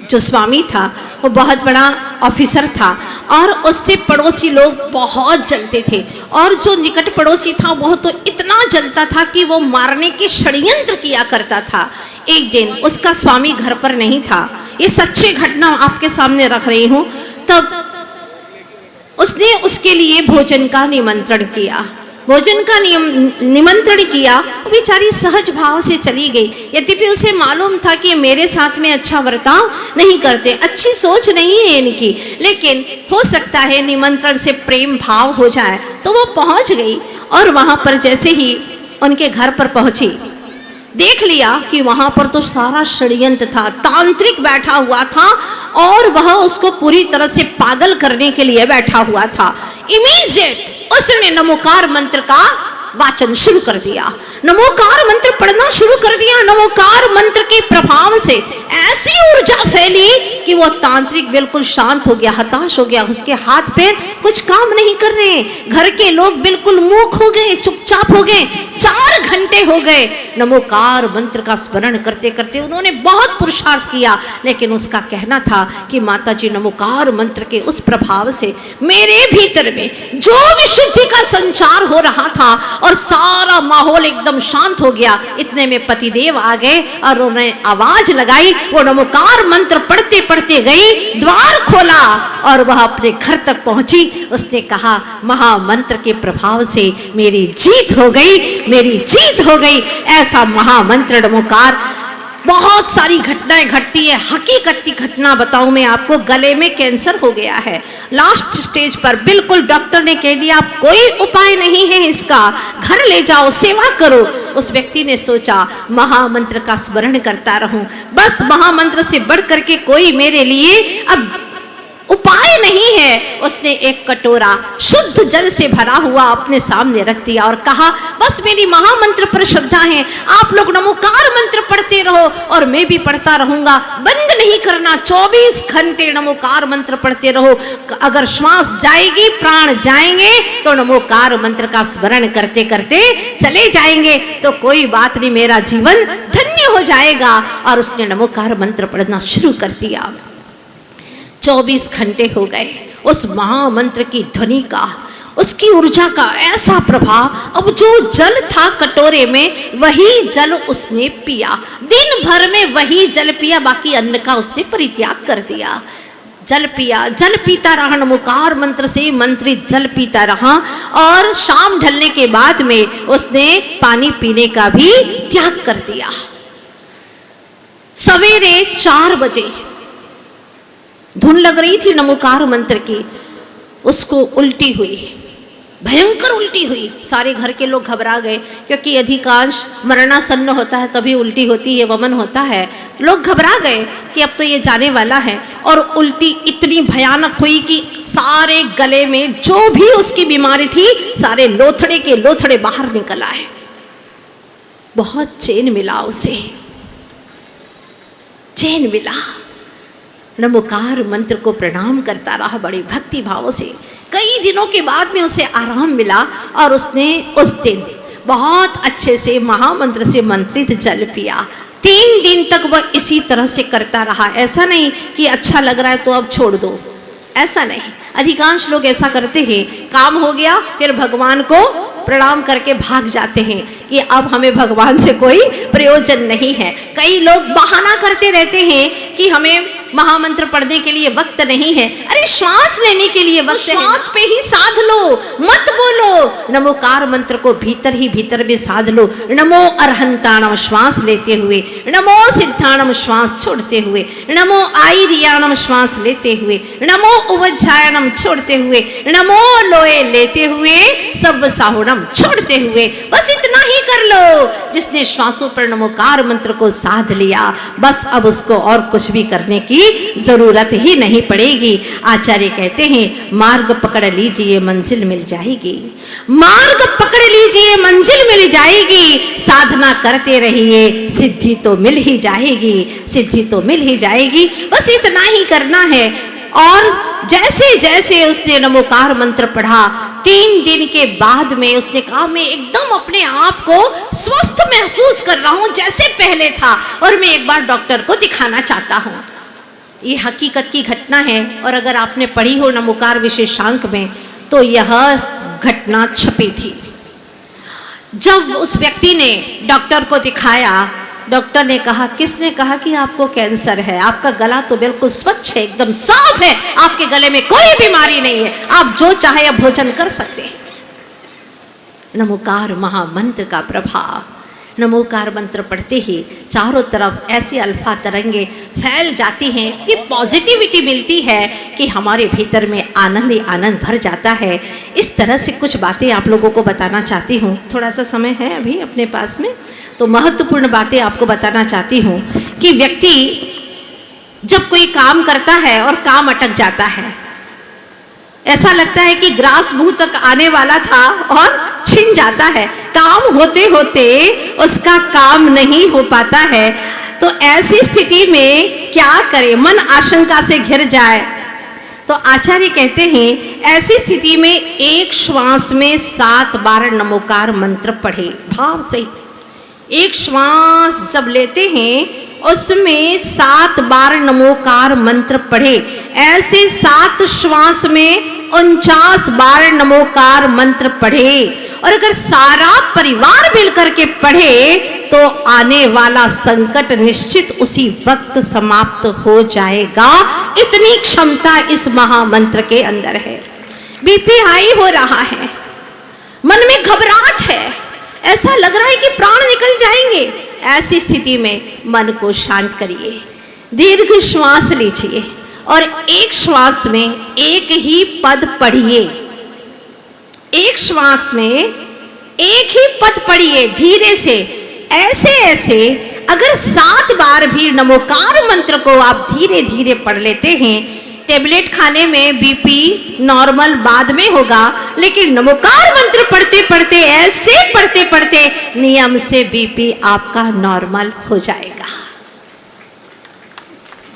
जो स्वामी था वो बहुत बड़ा ऑफिसर था, और उससे पड़ोसी लोग बहुत जलते थे। और जो निकट पड़ोसी था वो तो इतना जलता था कि वो मारने के षड्यंत्र किया करता था। एक दिन उसका स्वामी घर पर नहीं था, ये सच्ची घटना आपके सामने रख रही हूँ। तब उसने उसके लिए भोजन का निमंत्रण किया। भोजन का निमंत्रण किया। वो बेचारी सहज भाव से चली गई, यद्यपि उसे मालूम था कि मेरे साथ में अच्छा बर्ताव नहीं करते, अच्छी सोच नहीं है इनकी, लेकिन हो सकता है निमंत्रण से प्रेम भाव हो जाए। तो वो पहुंच गई, और वहां पर जैसे ही उनके घर पर पहुंची, देख लिया कि वहां पर तो सारा षड्यंत्र था, तांत्रिक बैठा हुआ था, और वह उसको पूरी तरह से पागल करने के लिए बैठा हुआ था। इमीडिएट उसने नमोकार मंत्र का वाचन शुरू कर दिया, नमोकार मंत्र पढ़ना शुरू कर दिया। नमोकार मंत्र के प्रभाव से ऐसी ऊर्जा फैली कि वो तांत्रिक बिल्कुल शांत हो गया, हताश हो गया, उसके हाथ पैर कुछ काम नहीं कर रहे, घर के लोग बिल्कुल मूक हो गए, चुपचाप हो गए। 4 घंटे हो गए नमोकार मंत्र का स्मरण करते करते, उन्होंने बहुत पुरुषार्थ किया, लेकिन उसका कहना था कि माता जी नमोकार मंत्र के उस प्रभाव से मेरे भीतर में जो विशुद्धि का संचार हो रहा था और सारा माहौल एकदम शांत हो गया। इतने में पतिदेव आ गए और उन्होंने आवाज लगाई, वो नमोकार मंत्र पढ़ते पढ़ते गई, द्वार खोला और वह अपने घर तक पहुंची। उसने कहा महामंत्र के प्रभाव से मेरी जीत हो गई, मेरी जीत हो गई। ऐसा महामंत्र नमोकार। बहुत सारी घटनाएं घटती है। हकीकत की घटना बताऊं मैं आपको, गले में कैंसर हो गया है, लास्ट स्टेज पर, बिल्कुल डॉक्टर ने कह दिया कोई उपाय नहीं है इसका, घर ले जाओ, सेवा करो। उस व्यक्ति ने सोचा महामंत्र का स्मरण करता रहूं, बस महामंत्र से बढ़ करके कोई मेरे लिए अब उपाय नहीं है। उसने एक कटोरा शुद्ध जल से भरा हुआ अपने सामने रख दिया और कहा बस मेरी महामंत्र पर श्रद्धा है, आप लोग नमोकार मंत्र पढ़ते रहो और मैं भी पढ़ता रहूंगा, बंद नहीं करना, 24 घंटे नमोकार मंत्र पढ़ते रहो। अगर श्वास जाएगी, प्राण जाएंगे तो नमोकार मंत्र का स्मरण करते करते चले जाएंगे, तो कोई बात नहीं, मेरा जीवन धन्य हो जाएगा। और उसने नमोकार मंत्र पढ़ना शुरू कर दिया। 24 घंटे हो गए। उस महामंत्र की ध्वनि का, उसकी ऊर्जा का ऐसा प्रभाव, अब जो जल था कटोरे में वही जल उसने पिया, दिन भर में वही जल पिया, बाकी अन्न का उसने परित्याग कर दिया। जल पिया, जल पीता रहा, नमोकार मंत्र से मंत्रित जल पीता रहा और शाम ढलने के बाद में उसने पानी पीने का भी त्याग कर दिया। सवेरे 4 बजे धुन लग रही थी नमोकार मंत्र की, उसको उल्टी हुई, भयंकर उल्टी हुई। सारे घर के लोग घबरा गए, क्योंकि अधिकांश मरणासन्न होता है तभी उल्टी होती है, वमन होता है। लोग घबरा गए कि अब तो ये जाने वाला है। और उल्टी इतनी भयानक हुई कि सारे गले में जो भी उसकी बीमारी थी, सारे लोथड़े के लोथड़े बाहर निकल आए। बहुत चैन मिला उसे, चैन मिला। नमोकार मंत्र को प्रणाम करता रहा बड़े भक्ति भाव से। कई दिनों के बाद में उसे आराम मिला और उसने उस दिन बहुत अच्छे से महामंत्र से मंत्रित जल पिया। 3 दिन तक वह इसी तरह से करता रहा। ऐसा नहीं कि अच्छा लग रहा है तो अब छोड़ दो, ऐसा नहीं। अधिकांश लोग ऐसा करते हैं, काम हो गया फिर भगवान को प्रणाम करके भाग जाते हैं कि अब हमें भगवान से कोई प्रयोजन नहीं है। कई लोग बहाना करते रहते हैं कि हमें महामंत्र पढ़ने के लिए वक्त नहीं है। अरे श्वास लेने के लिए वक्त है, श्वास पे ही साध लो, मत बोलो। नमोकार मंत्र को भीतर ही भीतर में साध लो। नमो अरहंताणम श्वास लेते हुए, नमो सिद्धाणम श्वास छोड़ते हुए, नमो आईरियाणम श्वास लेते हुए, नमो उवज्जायणम छोड़ते हुए, नमो लोए लेते हुए, सब साहुणम छोड़ते हुए, बस इतना ही कर लो। जिसने श्वासों पर नमोकार मंत्र को साध लिया, बस अब उसको और कुछ भी करने की जरूरत ही नहीं पड़ेगी। आचार्य कहते हैं मार्ग पकड़ लीजिए मंजिल मिल जाएगी, मार्ग पकड़ लीजिए मंजिल मिल जाएगी। साधना करते रहिए, सिद्धि तो मिल ही जाएगी, सिद्धि तो मिल ही जाएगी। बस इतना ही करना है। और जैसे जैसे उसने नमोकार मंत्र पढ़ा, 3 दिन के बाद में उसने कहा मैं एकदम अपने आप को स्वस्थ महसूस कर रहा हूं जैसे पहले था, और मैं एक बार डॉक्टर को दिखाना चाहता हूं। ये हकीकत की घटना है। और अगर आपने पढ़ी हो नमोकार विशेषांक में तो यह घटना छपी थी। जब उस व्यक्ति ने डॉक्टर को दिखाया, डॉक्टर ने कहा, किसने कहा कि आपको कैंसर है? आपका गला तो बिल्कुल स्वच्छ है, एकदम साफ है, आपके गले में कोई बीमारी नहीं है, आप जो चाहे अब भोजन कर सकते हैं। नमोकार महामंत्र का प्रभाव, नमोकार मंत्र पढ़ते ही चारों तरफ ऐसी अल्फा तरंगे फैल जाती हैं कि पॉजिटिविटी मिलती है कि हमारे भीतर में आनंद ही आनंद भर जाता है। इस तरह से कुछ बातें आप लोगों को बताना चाहती हूँ। थोड़ा सा समय है अभी अपने पास में, तो महत्वपूर्ण बातें आपको बताना चाहती हूँ कि व्यक्ति जब कोई काम करता है और काम अटक जाता है, ऐसा लगता है कि ग्रास मुंह तक आने वाला था और छिन जाता है। काम होते होते उसका काम नहीं हो पाता है। तो ऐसी स्थिति में क्या करें, मन आशंका से घिर जाए। तो आचार्य कहते हैं ऐसी स्थिति में एक श्वास में 7 बार नमोकार मंत्र पढ़े, भाव से। एक श्वास जब लेते हैं उसमें 7 बार नमोकार मंत्र पढ़े। ऐसे 7 श्वास में 49 बार नमोकार मंत्र पढ़े। और अगर सारा परिवार मिलकर के पढ़े तो आने वाला संकट निश्चित उसी वक्त समाप्त हो जाएगा। इतनी क्षमता इस महामंत्र के अंदर है। बीपी हाई हो रहा है, मन में घबराहट है, ऐसा लग रहा है कि प्राण निकल जाएंगे। ऐसी स्थिति में मन को शांत करिए, दीर्घ श्वास लीजिए और एक श्वास में एक ही पद पढ़िए। एक श्वास में एक ही पद पढ़िए धीरे से। ऐसे ऐसे अगर 7 बार भी नमोकार मंत्र को आप धीरे धीरे पढ़ लेते हैं, टेबलेट खाने में बीपी नॉर्मल बाद में होगा, लेकिन नमोकार मंत्र पढ़ते पढ़ते, ऐसे पढ़ते पढ़ते नियम से बीपी आपका नॉर्मल हो जाएगा।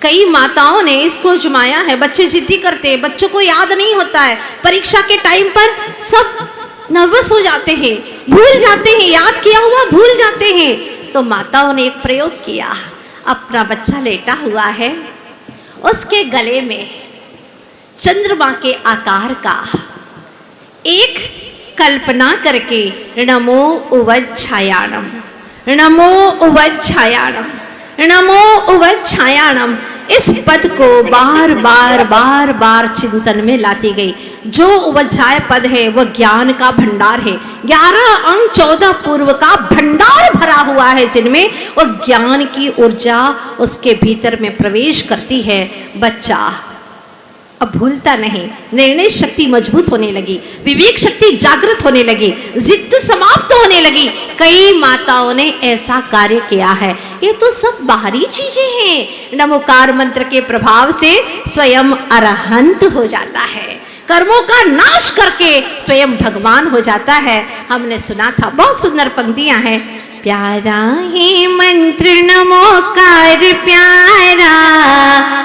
कई माताओं ने इसको आजमाया है। बच्चे जिद्दी करते हैं, बच्चों को याद नहीं होता है, परीक्षा के टाइम पर सब नर्वस हो जाते हैं, भूल जाते हैं, याद किया हुआ भूल जाते हैं। तो माताओं ने एक प्रयोग किया, अपना बच्चा लेटा हुआ है, उसके गले में चंद्रमा के आकार का एक कल्पना करके नमो उवच्छायाणम, नमो उवच्छायाणम, नमो उवच्छायाणम, इस पद को बार बार बार बार चिंतन में लाती गई। जो उवच्छाय पद है वह ज्ञान का भंडार है। 11 अंग 14 पूर्व का भंडार भरा हुआ है, जिनमें वह ज्ञान की ऊर्जा उसके भीतर में प्रवेश करती है। बच्चा अब भूलता नहीं, निर्णय शक्ति मजबूत होने लगी, विवेक शक्ति जागृत होने लगी, जिद समाप्त होने लगी। कई माताओं ने ऐसा कार्य किया है। ये तो सब बाहरी चीजें हैं। नमोकार मंत्र के प्रभाव से स्वयं अरहंत हो जाता है, कर्मों का नाश करके स्वयं भगवान हो जाता है। हमने सुना था, बहुत सुंदर पंक्तियां हैं। प्यारा है मंत्र नमोकार प्यारा,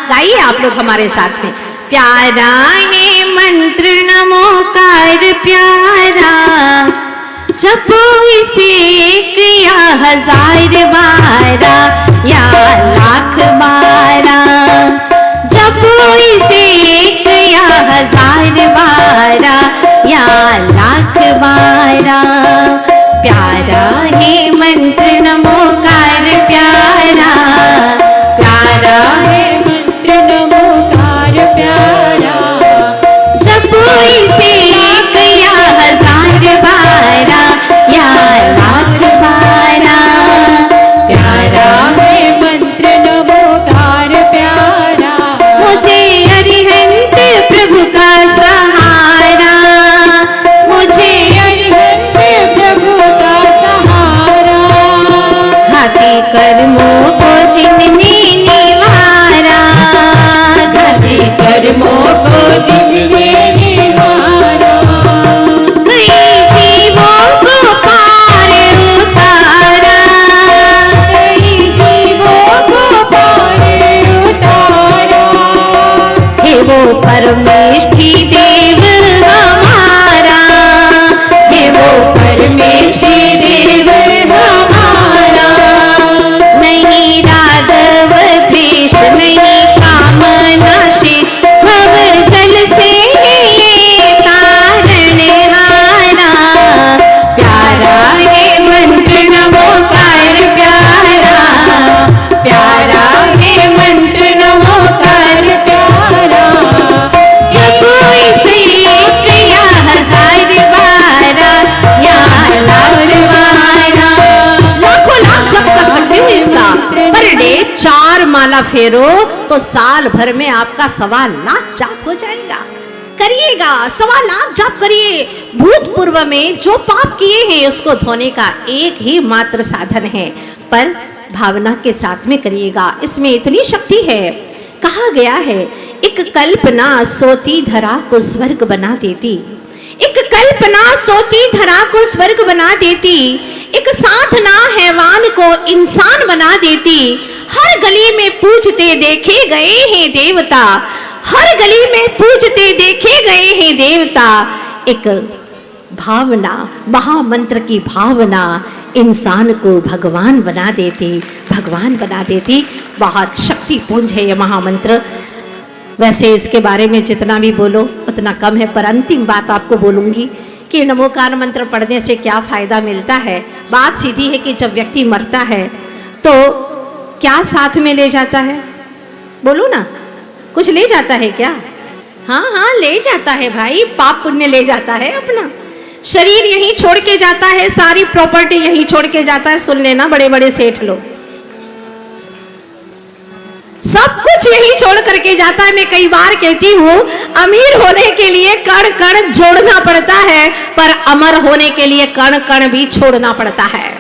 गाइए आप लोग हमारे साथ में। प्यारा है मंत्र नमोकार प्यारा, जपो इसे एक या 1000 बारा या लाख बारा, जपो इसे एक या 1000 बारा या लाख बारा। प्यारा है मंत्र नमोकार प्यारा, प्यारा है मंत्र नमोकार प्यारा, जपो इसे एक या 1000 बारा या लाख बारा। प्यारा है मंत्र नमोकार प्यारा, मुझे अरिहंत प्रभु का सहारा, मुझे अरिहंत प्रभु का सहारा, घाती कर्मों को जिनने निवारा, घाती कर्मों को जिनने निवारा, कई जीवों को पार उतारा, कई जीवों को पार उतारा। हे वो परमेष्ठी देव हमारा, हे वो परमेष्ठी देव हमारा, नहीं राघव द्वेष नहीं कामना शीत, भव जल से ये तारण हारा। प्यारा है मंत्र नमोकार प्यारा, प्यारा है मंत्र नमोकार प्यारा, जपो इसे एक या 1000 बारा या लाख बारा। लाखों लाख जप कर सकते हो इसका। पर डे 4 माला फेरो तो साल भर में आपका 1.25 लाख जाप हो जाएगा। करिएगा, 1.25 लाख जाप करिए। भूतपूर्व में जो पाप किए हैं उसको धोने का एक ही मात्र साधन है, पर भावना के साथ में करिएगा। इसमें इतनी शक्ति है। कहा गया है, एक कल्पना सोती धरा को स्वर्ग बना देती, एक कल्पना सोती धरा को स्वर्ग बना देती, एक साधना हैवान को इंसान बना देती। हर गली में पूजते देखे गए हैं देवता, हर गली में पूजते देखे गए हैं देवता। एक भावना, महामंत्र की भावना इंसान को भगवान बना देती, भगवान बना देती। बहुत शक्तिपूर्ण है ये महामंत्र। वैसे इसके बारे में जितना भी बोलो उतना कम है, पर अंतिम बात आपको बोलूंगी कि नमोकार मंत्र पढ़ने से क्या फायदा मिलता है। बात सीधी है कि जब व्यक्ति मरता है तो क्या साथ में ले जाता है, बोलो ना, कुछ ले जाता है क्या? हाँ हाँ ले जाता है भाई, पाप पुण्य ले जाता है अपना। शरीर यहीं छोड़ के जाता है, सारी प्रॉपर्टी यहीं छोड़ के जाता है। सुन लेना बड़े बड़े सेठ लोग, सब कुछ यही छोड़ करके जाता है। मैं कई बार कहती हूँ अमीर होने के लिए कण कण जोड़ना पड़ता है, पर अमर होने के लिए कण कण भी छोड़ना पड़ता है।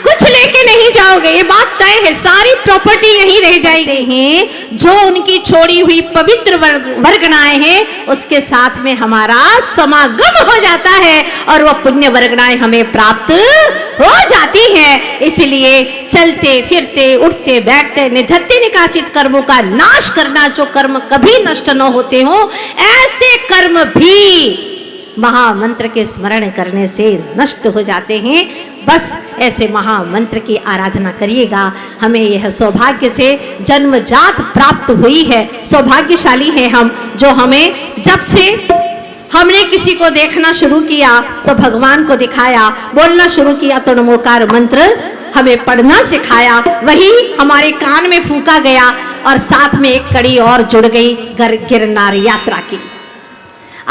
कुछ लेके नहीं जाओगे, ये बात तय है। सारी प्रॉपर्टी यहीं रह जाएगी। जो उनकी छोड़ी हुई पवित्र वर्गणाएं हैं उसके साथ में हमारा समागम हो जाता है और वह पुण्य वर्गणाएं हमें प्राप्त हो जाती है। इसलिए चलते फिरते उठते बैठते निधत्ते निकाचित कर्मों का नाश करना, जो कर्म कभी नष्ट न होते हो ऐसे कर्म भी महामंत्र के स्मरण करने से नष्ट हो जाते हैं। बस ऐसे महामंत्र की आराधना करिएगा। हमें यह सौभाग्य से जन्मजात प्राप्त हुई है, सौभाग्यशाली हैं हम, जो हमें जब से हमने किसी को देखना शुरू किया तो भगवान को दिखाया, बोलना शुरू किया तो नमोकार मंत्र हमें पढ़ना सिखाया, वही हमारे कान में फूंका गया और साथ में एक कड़ी और जुड़ गई गिरनार यात्रा की।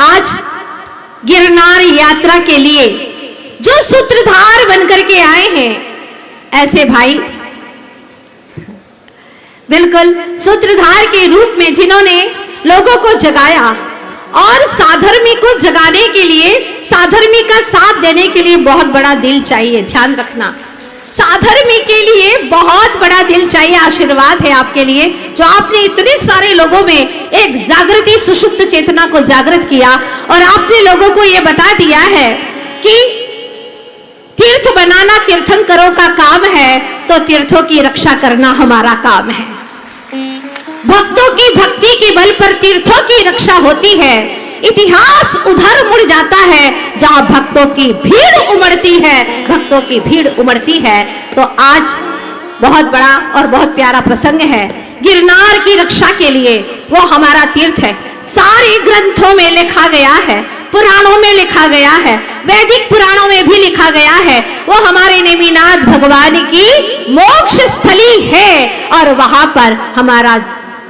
आज गिरनार यात्रा के लिए जो सूत्रधार बनकर के आए हैं, ऐसे भाई बिल्कुल सूत्रधार के रूप में जिन्होंने लोगों को जगाया और साधर्मी को जगाने के लिए, साधर्मी का साथ देने के लिए बहुत बड़ा दिल चाहिए। ध्यान रखना, साधर्मी के लिए बहुत बड़ा दिल चाहिए। आशीर्वाद है आपके लिए जो आपने इतने सारे लोगों में एक जागृति सुषुप्त चेतना को जागृत किया और आपने लोगों को यह बता दिया है कि तीर्थ बनाना तीर्थंकरों का काम है, तो तीर्थों की रक्षा करना हमारा काम है। भक्तों की भक्ति के बल पर तीर्थों की रक्षा होती है। इतिहास उधर मुड़ जाता है जहां भक्तों की भीड़ उमड़ती है, भक्तों की भीड़ उमड़ती है। तो आज बहुत बड़ा और बहुत प्यारा प्रसंग है। गिरनार की रक्षा के लिए वो हमारा तीर्थ है। सारे ग्रंथों में लिखा गया है, पुराणों में लिखा गया है, वैदिक पुराणों में भी लिखा गया है, वो हमारे नेमिनाथ भगवान की मोक्ष स्थली है और वहां पर हमारा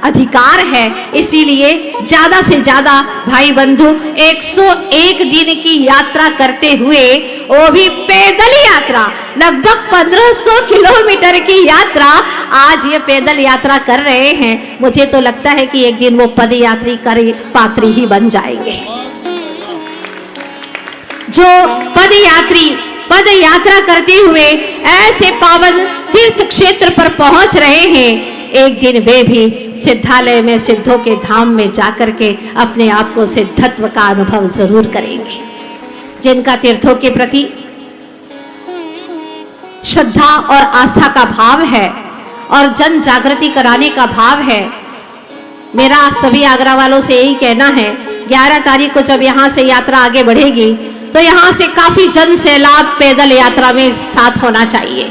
अधिकार है। इसीलिए ज्यादा से ज्यादा भाई बंधु 101 दिन की यात्रा करते हुए, वो भी पैदल यात्रा, लगभग 1500 किलोमीटर की यात्रा, आज ये पैदल यात्रा कर रहे हैं। मुझे तो लगता है कि एक दिन वो पद यात्री कर पात्री ही बन जाएंगे। जो पद यात्रा करते हुए ऐसे पावन तीर्थ क्षेत्र पर पहुंच रहे हैं, एक दिन वे भी सिद्धालय में, सिद्धों के धाम में जाकर के अपने आप को सिद्धत्व का अनुभव जरूर करेंगे। जिनका तीर्थों के प्रति श्रद्धा और आस्था का भाव है और जन जागृति कराने का भाव है, मेरा सभी आगरा वालों से यही कहना है, 11 तारीख को जब यहाँ से यात्रा आगे बढ़ेगी तो यहाँ से काफी जन सैलाब पैदल यात्रा में साथ होना चाहिए।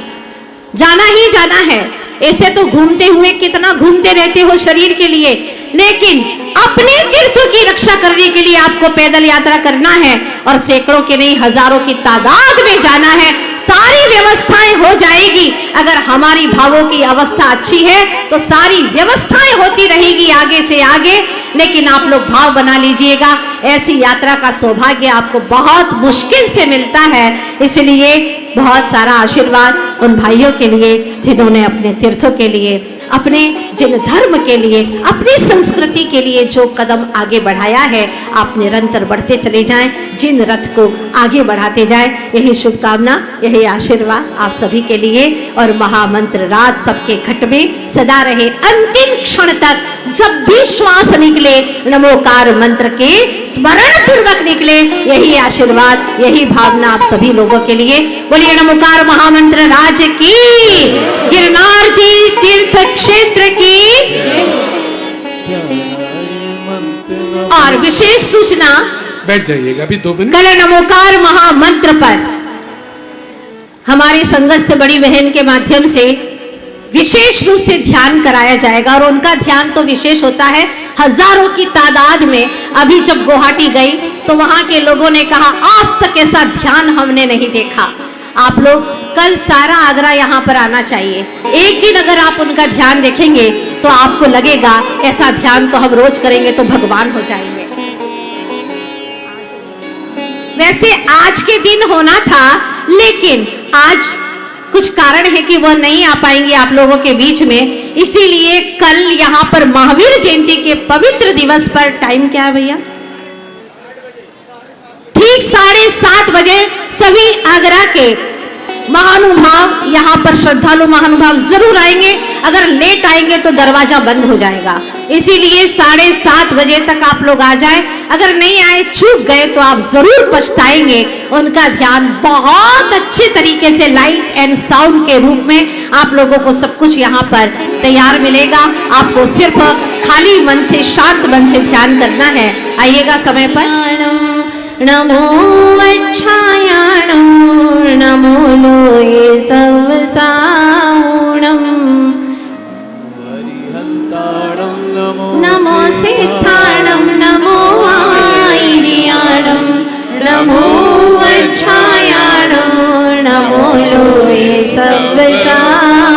जाना ही जाना है। ऐसे तो घूमते हुए कितना घूमते रहते हो शरीर के लिए, लेकिन अपने तीर्थों की रक्षा करने के लिए आपको पैदल यात्रा करना है और सैकड़ों के नहीं हजारों की तादाद में जाना है। सारी व्यवस्थाएं हो जाएगी। अगर हमारी भावों की अवस्था अच्छी है तो सारी व्यवस्थाएं होती रहेगी आगे से आगे। लेकिन आप लोग भाव बना लीजिएगा, ऐसी यात्रा का सौभाग्य आपको बहुत मुश्किल से मिलता है। इसलिए बहुत सारा आशीर्वाद उन भाइयों के लिए जिन्होंने अपने तीर्थों के लिए, अपने जिन धर्म के लिए, अपनी संस्कृति के लिए जो कदम आगे बढ़ाया है, आप निरंतर बढ़ते चले जाएं, जिन रथ को आगे बढ़ाते जाएं। यही शुभकामना, यही आशीर्वाद आप सभी के लिए। और महामंत्र राज सबके घट में सदा रहे अंतिम क्षण तक। जब भी श्वास निकले नमोकार मंत्र के स्मरण पूर्वक निकले। यही आशीर्वाद, यही भावना आप सभी लोगों के लिए। बोलिए नमोकार महामंत्र राज की, गिरनार जी तीर्थ क्षेत्र की। और विशेष सूचना, बैठ जाइएगा अभी 2 मिनट। कल नमोकार महामंत्र पर हमारी संघस्थ बड़ी बहन के माध्यम से विशेष रूप से ध्यान कराया जाएगा। और उनका ध्यान तो विशेष होता है, हजारों की तादाद में। अभी जब गुवाहाटी गई तो वहां के लोगों ने कहा आज तक ऐसा ध्यान हमने नहीं देखा। आप लोग कल सारा आगरा यहाँ पर आना चाहिए। एक दिन अगर आप उनका ध्यान देखेंगे तो आपको लगेगा ऐसा ध्यान तो हम रोज करेंगे तो भगवान हो जाएंगे। वैसे आज के दिन होना था, लेकिन आज कुछ कारण है कि वह नहीं आ पाएंगे आप लोगों के बीच में। इसीलिए कल यहाँ पर महावीर जयंती के पवित्र दिवस पर टाइम क्या है भैया? ठीक 7:30 बजे सभी आगरा के महानुभाव, यहाँ पर श्रद्धालु महानुभाव जरूर आएंगे। अगर लेट आएंगे तो दरवाजा बंद हो जाएगा, इसीलिए 7:30 बजे तक आप लोग आ जाए। अगर नहीं आए, चूक गए तो आप जरूर पछताएंगे। उनका ध्यान बहुत अच्छे तरीके से लाइट एंड साउंड के रूप में आप लोगों को सब कुछ यहाँ पर तैयार मिलेगा। आपको सिर्फ खाली मन से, शांत मन से ध्यान करना है। आइएगा समय पर। नमो वच्छायाणं नमो लोये सवसाऊणं नमो सिद्धाणं नमो आयर्याणं नमो वच्छायाणं नमो लोये सवसाऊणं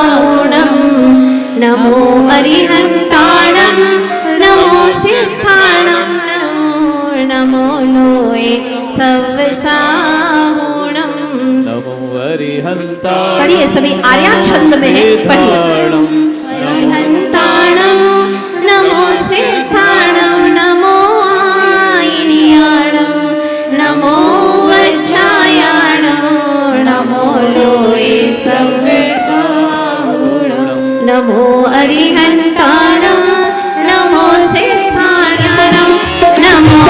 नमो अरिहन्ताणं नमो सिद्धाणं नमो लोये सवसाऊणं। पढ़िए सभी, आर्या छंद में है, पढ़िए। अरिहन्ताणं नमो सिद्धाणं नमो आयर्याणं नमो वच्छायाणं नमो लोये सवसाऊणं नमो अरिहन्ताणं नमो सिद्धाणं नमो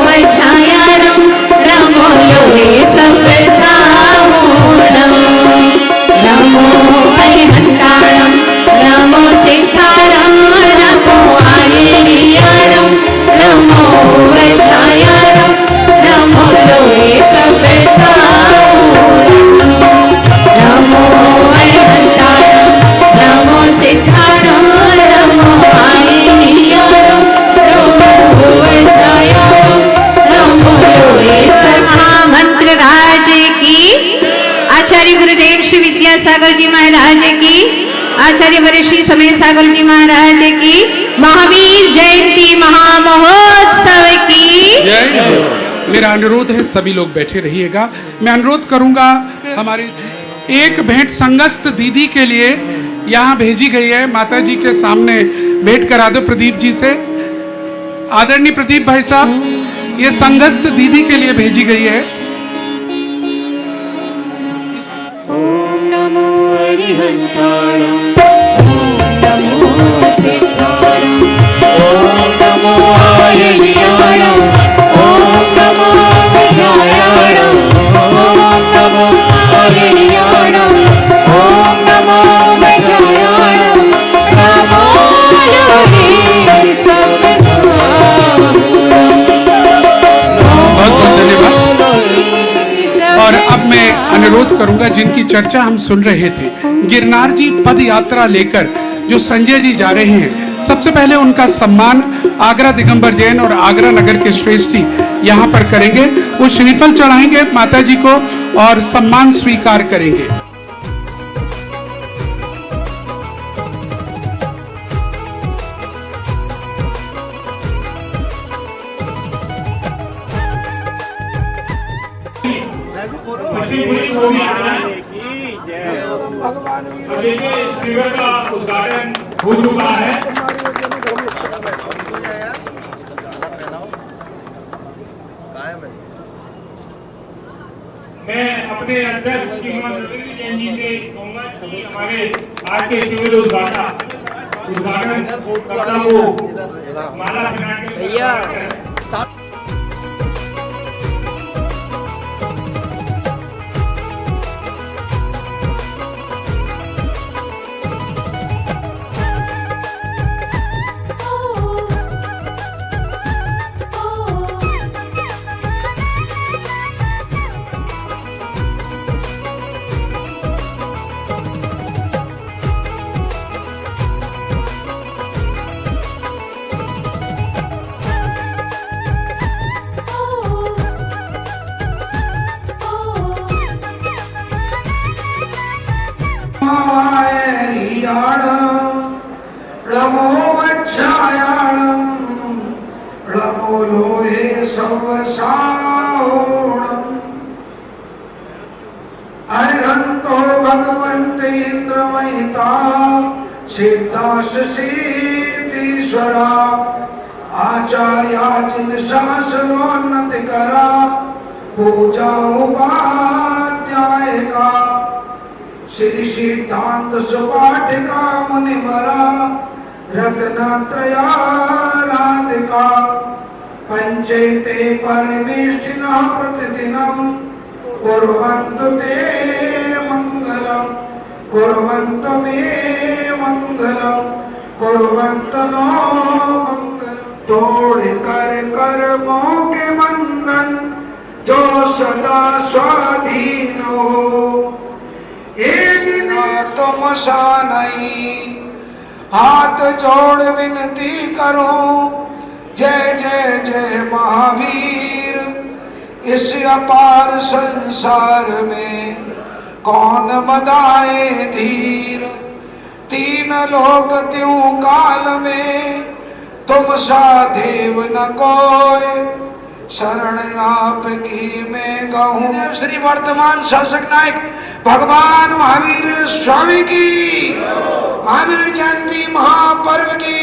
वच्छायाणं नमो लोये सवसाऊणं नमो अरिहन्ताणं नमो सिद्धाणं नमो आयर्याणं नमो वच्छायाणं नमो लोये सवसाऊणं नमो अरिहन्ताणं नमो सिद्धाणं नमो आयर्याणं नमो वच्छायाणं नमो लोये महामंत्र राज की। आचार्य गुरुदेव श्री विद्यासागर जी महाराज की, आचार्य वरिष्ठ श्री समय सागर जी महाराज की, महावीर जयंती महामहोत्सव की जय हो। मेरा अनुरोध है सभी लोग बैठे रहिएगा। मैं अनुरोध करूंगा हमारी एक भेंट संगस्त दीदी के लिए यहाँ भेजी गई है। माता जी के सामने भेंट करा दो प्रदीप जी से। आदरणीय प्रदीप भाई साहब, ये संगस्त दीदी के लिए भेजी गई है। ओम नमो अरिहन्ताणं ओम नमो सिद्धाणं ओम नमो आयर्याणं ओम नमो वच्छायाणं ओम नमो आयर्याणं ओम नमो वच्छायाणं नमो लोये सवसाऊणं। बहुत बहुत धन्यवाद। और अब मैं अनुरोध करूंगा, जिनकी चर्चा हम सुन रहे थे, गिरनार जी पद यात्रा लेकर जो संजय जी जा रहे हैं, सबसे पहले उनका सम्मान आगरा दिगंबर जैन और आगरा नगर के श्रेष्ठी यहाँ पर करेंगे। वो श्रीफल चढ़ाएंगे माता जी को और सम्मान स्वीकार करेंगे। शिविर का उद्घाटन हो चुका है। मैं अपने अध्यक्ष श्रीमान रविंद्र जैन जी से कहूंगा कि हमारे आज के शिविर उद्घाटन उद्घाटन करता हूँ माला पहना के भैया रमो वज्रायाणं रमो लोहे संवसाहोणम् अर्हन्तो भगवन्ते इन्द्रमहिता सिद्धाश्रीतीश्वरा आचार्याचिन शासनोन्नतिकरा पूजा उपाध्यायिका श्री सिद्धांत सुपाठिका मुनिवरा रत्नत्रयाराधिका पंचेते परमेष्ठिनः प्रतिदिनं कुर्वन्तु ते मंगलम् कुर्वन्तु मे मंगलम् कुर्वन्तु नो मंगलम् तोड़ कर कर्मों के बंधन जो सदा स्वाधीन हो एक ने तुम सा नहीं हाथ जोड़ विनती करो जय जय जय महावीर इस अपार संसार में कौन मदाए धीर तीन लोक त्यों काल में तुम सा देव न कोय शरण आपकी मैं गहूं श्री वर्तमान शासक नायक भगवान महावीर स्वामी की महावीर जयंती महापर्व की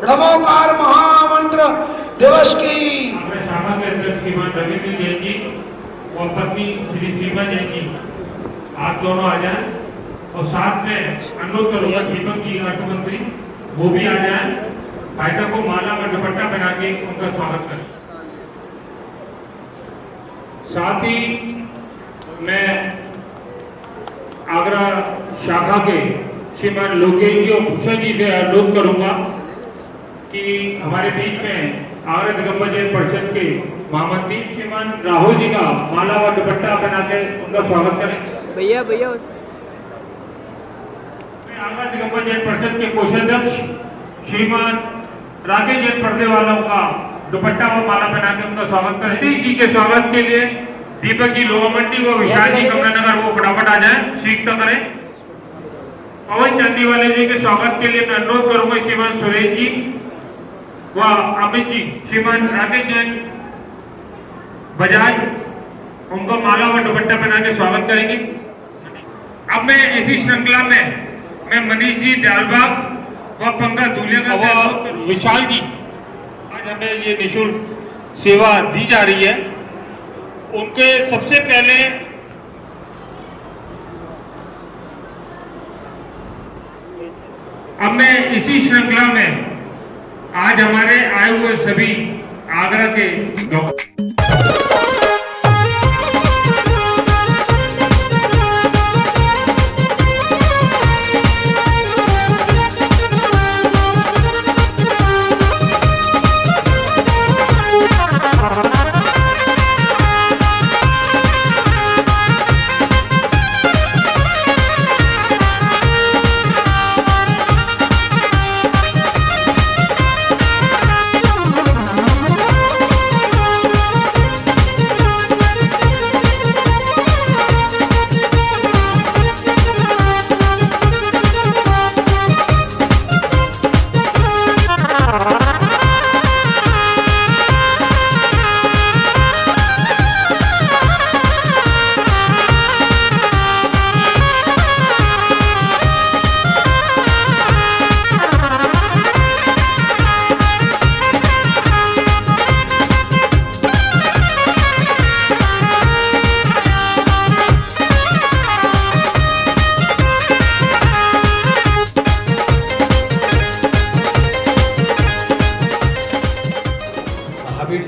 नमोकार महामंत्र दिवस की शाखा के अध्यक्ष श्रीमान रविंद्र जैन जी और पत्नी श्री सीमा जैन जी आप दोनों आ जाएं और साथ में अनुरोध करूंगा दीपक जी राज्य मंत्री वो भी आ जाएं भाईसा को माला व दुपट्टा पहना के उनका स्वागत करें। साथ ही मैं आगरा शाखा के श्रीमान लोकेश जी और भूषण जी से अनुरोध करूंगा कि हमारे बीच में आगरा दिगंबर जैन परिषद के महामंत्री श्रीमान राहुल जी का माला व दुपट्टा पहना के उनका स्वागत करें। भैया आगरा दिगंबर जैन परिषद के कोषाध्यक्ष श्रीमान राकेश जैन पर्दे वालों का दुपट्टा व माला पहना के उनका स्वागत करें। जी के स्वागत के लिए दीपक जी लोहा मंडी व विशाल जी कमलानगर वो फटाफट आ जाए सीखता करें। पवन चांदी वाले जी के स्वागत के लिए मैं अनुरोध करूंगा श्रीमान सुरेश जी व अमित जी श्रीमान राकेश जैन बजाज उनको माला व दुपट्टा पहना के स्वागत करेंगे। अब मैं इसी श्रृंखला में मैं मनीष जी दयालबाग व पंकज दूलिया का विशाल जी आज हमें ये निःशुल्क सेवा दी जा रही है उनके सबसे पहले अब मैं इसी श्रृंखला में आज हमारे आए हुए सभी आगरा के डॉक्टर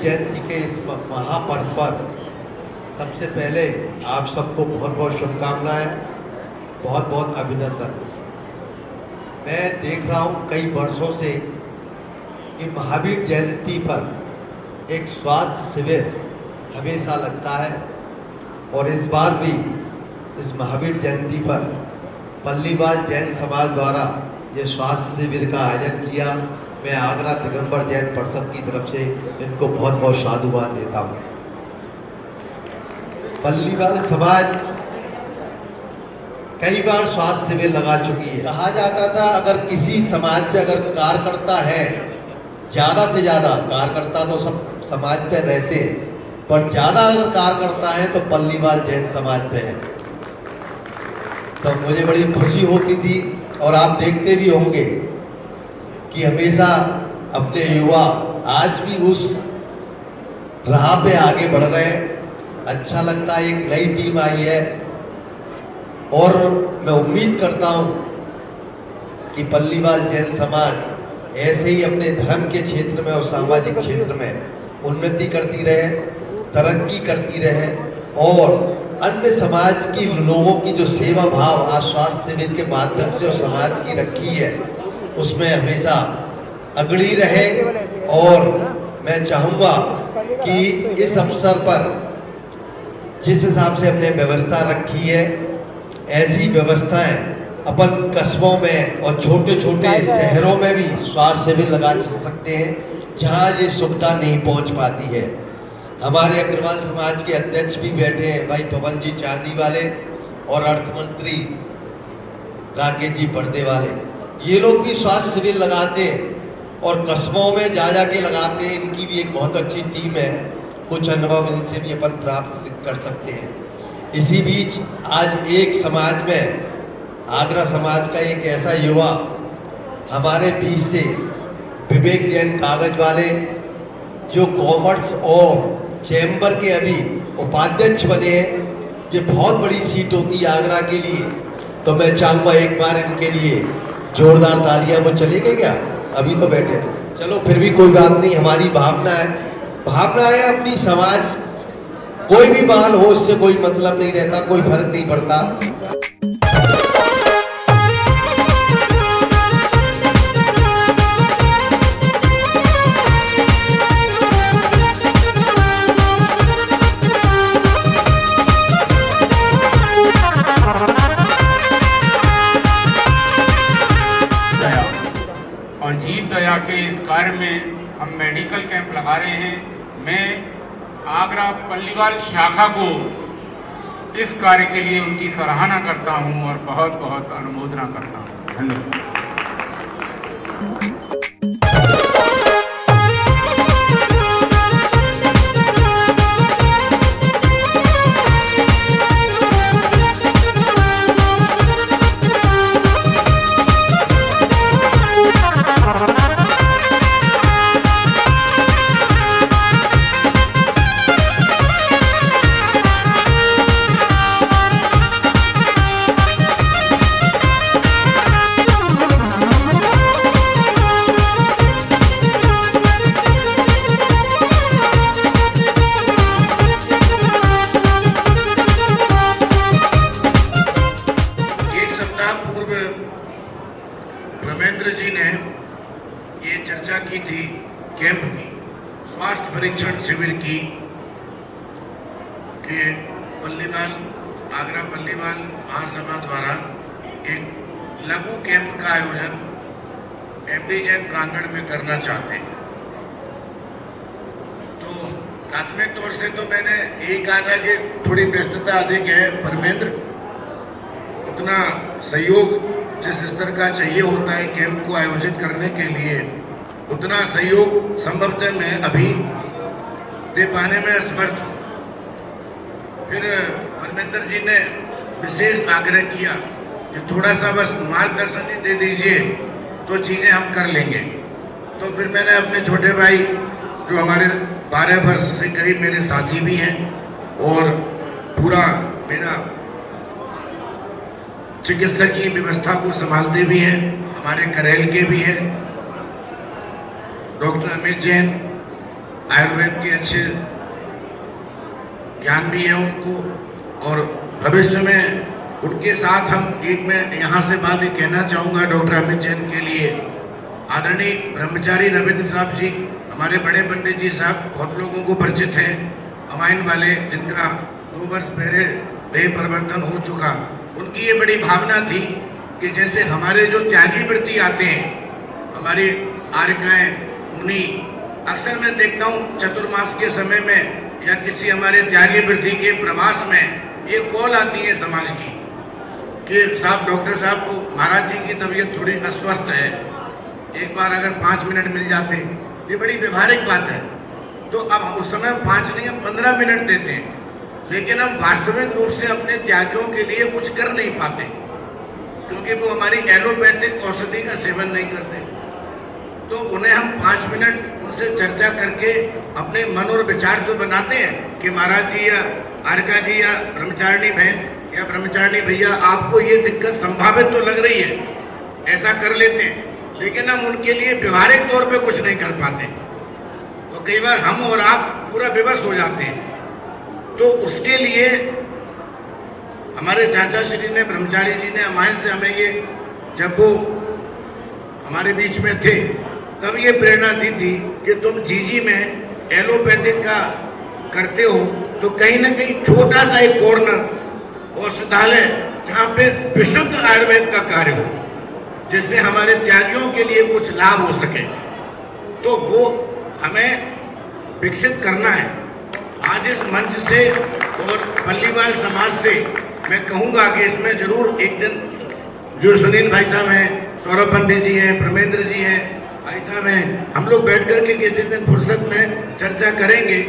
जयंती के इस महापर्व पर सबसे पहले आप सबको बहुत बहुत शुभकामनाएं, बहुत बहुत अभिनंदन। मैं देख रहा हूँ कई वर्षों से कि महावीर जयंती पर एक स्वास्थ्य शिविर हमेशा लगता है और इस बार भी इस महावीर जयंती पर पल्लीवाल जैन समाज द्वारा ये स्वास्थ्य शिविर का आयोजन किया। मैं आगरा दिगंबर जैन परिषद की तरफ से इनको बहुत बहुत साधुवाद देता हूँ। पल्लीवाल समाज कई बार स्वास्थ्य शिविर लगा चुकी है। कहा जाता था अगर किसी समाज पे अगर कार्यकर्ता है, ज्यादा से ज्यादा कार्यकर्ता तो सब समाज पे रहते हैं, पर ज्यादा अगर कार्यकर्ता है तो पल्लीवाल जैन समाज पे है। तो मुझे बड़ी खुशी होती थी और आप देखते भी होंगे कि हमेशा अपने युवा आज भी उस राह पे आगे बढ़ रहे हैं। अच्छा लगता है, एक नई टीम आई है और मैं उम्मीद करता हूं कि पल्लीवाल जैन समाज ऐसे ही अपने धर्म के क्षेत्र में और सामाजिक क्षेत्र में उन्नति करती रहे, तरक्की करती रहे और अन्य समाज की लोगों की जो सेवा भाव आज स्वास्थ्य शिविर के माध्यम से और समाज की रखी है उसमें हमेशा अग्रणी रहे। और मैं चाहूँगा कि इस अवसर पर जिस हिसाब से हमने व्यवस्था रखी है, ऐसी व्यवस्थाएं अपन कस्बों में और छोटे छोटे शहरों में भी स्वास्थ्य शिविर लगा सकते हैं जहाँ ये सुविधा नहीं पहुँच पाती है। हमारे अग्रवाल समाज के अध्यक्ष भी बैठे हैं भाई पवन जी चांदी वाले और अर्थ मंत्री राकेश जी पर्दे वाले। ये लोग भी स्वास्थ्य शिविर लगाते हैं और कस्बों में जा के लगाते हैं। इनकी भी एक बहुत अच्छी टीम है, कुछ अनुभव इनसे भी अपन प्राप्त कर सकते हैं। इसी बीच आज एक समाज में आगरा समाज का एक ऐसा युवा हमारे बीच से विवेक जैन कागज वाले जो कॉमर्स और चैम्बर के अभी उपाध्यक्ष बने हैं। ये बहुत बड़ी सीट होती है आगरा के लिए, तो मैं चाहूँगा एक बार इनके लिए जोरदार तालियां। वो चले गए क्या? अभी तो बैठे। चलो फिर भी कोई बात नहीं, हमारी भावना है अपनी समाज कोई भी बाल हो उससे कोई मतलब नहीं रहता, कोई फर्क नहीं पड़ता। और जीव दया के इस कार्य में हम मेडिकल कैंप लगा रहे हैं। मैं आगरा पल्लीवाल शाखा को इस कार्य के लिए उनकी सराहना करता हूं और बहुत बहुत अनुमोदना करता हूं। धन्यवाद। धर्मेंद्र जी ने ये चर्चा की थी कैंप की, स्वास्थ्य परीक्षण शिविर की, कि आगरा पल्लीवाल महासभा द्वारा एक लघु कैंप का आयोजन एमडी जैन प्रांगण में करना चाहते हैं। तो प्राथमिक तौर से तो मैंने यही कहा था कि थोड़ी व्यस्तता अधिक है धर्मेंद्र, उतना सहयोग जिस स्तर का चाहिए होता है कैंप को आयोजित करने के लिए, उतना सहयोग संभवतः मैं अभी दे पाने में असमर्थ हूँ। फिर धर्मेंद्र जी ने विशेष आग्रह किया कि थोड़ा सा बस मार्गदर्शन ही दे दीजिए तो चीज़ें हम कर लेंगे। तो फिर मैंने अपने छोटे भाई जो हमारे 12 वर्ष से करीब मेरे साथी भी हैं और पूरा मेरा चिकित्सा की व्यवस्था को संभालते भी हैं, हमारे करेल के भी हैं, डॉक्टर अमित जैन, आयुर्वेद के अच्छे ज्ञान भी है उनको, और भविष्य में उनके साथ हम मैं यहाँ से बात ही कहना चाहूँगा डॉक्टर अमित जैन के लिए। आदरणीय ब्रह्मचारी रविंद्र साहब जी, हमारे बड़े पंडित जी साहब बहुत लोगों को परिचित हैं, अमाइन वाले, जिनका 2 वर्ष पहले देह परिवर्तन हो चुका। उनकी ये बड़ी भावना थी कि जैसे हमारे जो त्यागी वृत्ति आते हैं, हमारी आर्यकाएँ मुनि, अक्सर मैं देखता हूँ चतुर्मास के समय में या किसी हमारे त्यागी वृत्ति के प्रवास में ये कॉल आती है समाज की कि साहब डॉक्टर साहब को महाराज जी की तबीयत थोड़ी अस्वस्थ है, एक बार अगर 5 मिनट मिल जाते, ये बड़ी व्यवहारिक बात है। तो अब उस समय 5 नहीं, हम 15 मिनट देते हैं, लेकिन हम वास्तविक रूप से अपने त्यागियों के लिए कुछ कर नहीं पाते, क्योंकि वो हमारी एलोपैथिक औषधि का सेवन नहीं करते। तो उन्हें हम 5 मिनट उनसे चर्चा करके अपने मन और विचार तो बनाते हैं कि महाराज जी या आर्का जी या ब्रह्मचारिणी बहन या ब्रह्मचारिणी भैया, आपको ये दिक्कत संभावित तो लग रही है, ऐसा कर लेते हैं, लेकिन हम उनके लिए व्यवहारिक तौर पे कुछ नहीं कर पाते। तो कई बार हम और आप पूरा विवश हो जाते हैं। तो उसके लिए हमारे चाचा श्री ने, ब्रह्मचारी जी ने अमायन से हमें ये, जब वो हमारे बीच में थे तब ये प्रेरणा दी थी कि तुम जीजी में एलोपैथिक का करते हो, तो कहीं ना कहीं छोटा सा एक कॉर्नर औषधालय जहाँ पे विशुद्ध आयुर्वेद का कार्य हो, जिससे हमारे त्यागियों के लिए कुछ लाभ हो सके, तो वो हमें विकसित करना है। आज इस मंच से और पल्लीवाल समाज से मैं कहूँगा कि इसमें जरूर एक दिन जो सुनील भाई साहब हैं, सौरभ पंडित जी हैं, प्रमेंद्र जी हैं, भाई साहब हैं, हम लोग बैठ कर के किसी दिन फुर्सत में चर्चा करेंगे,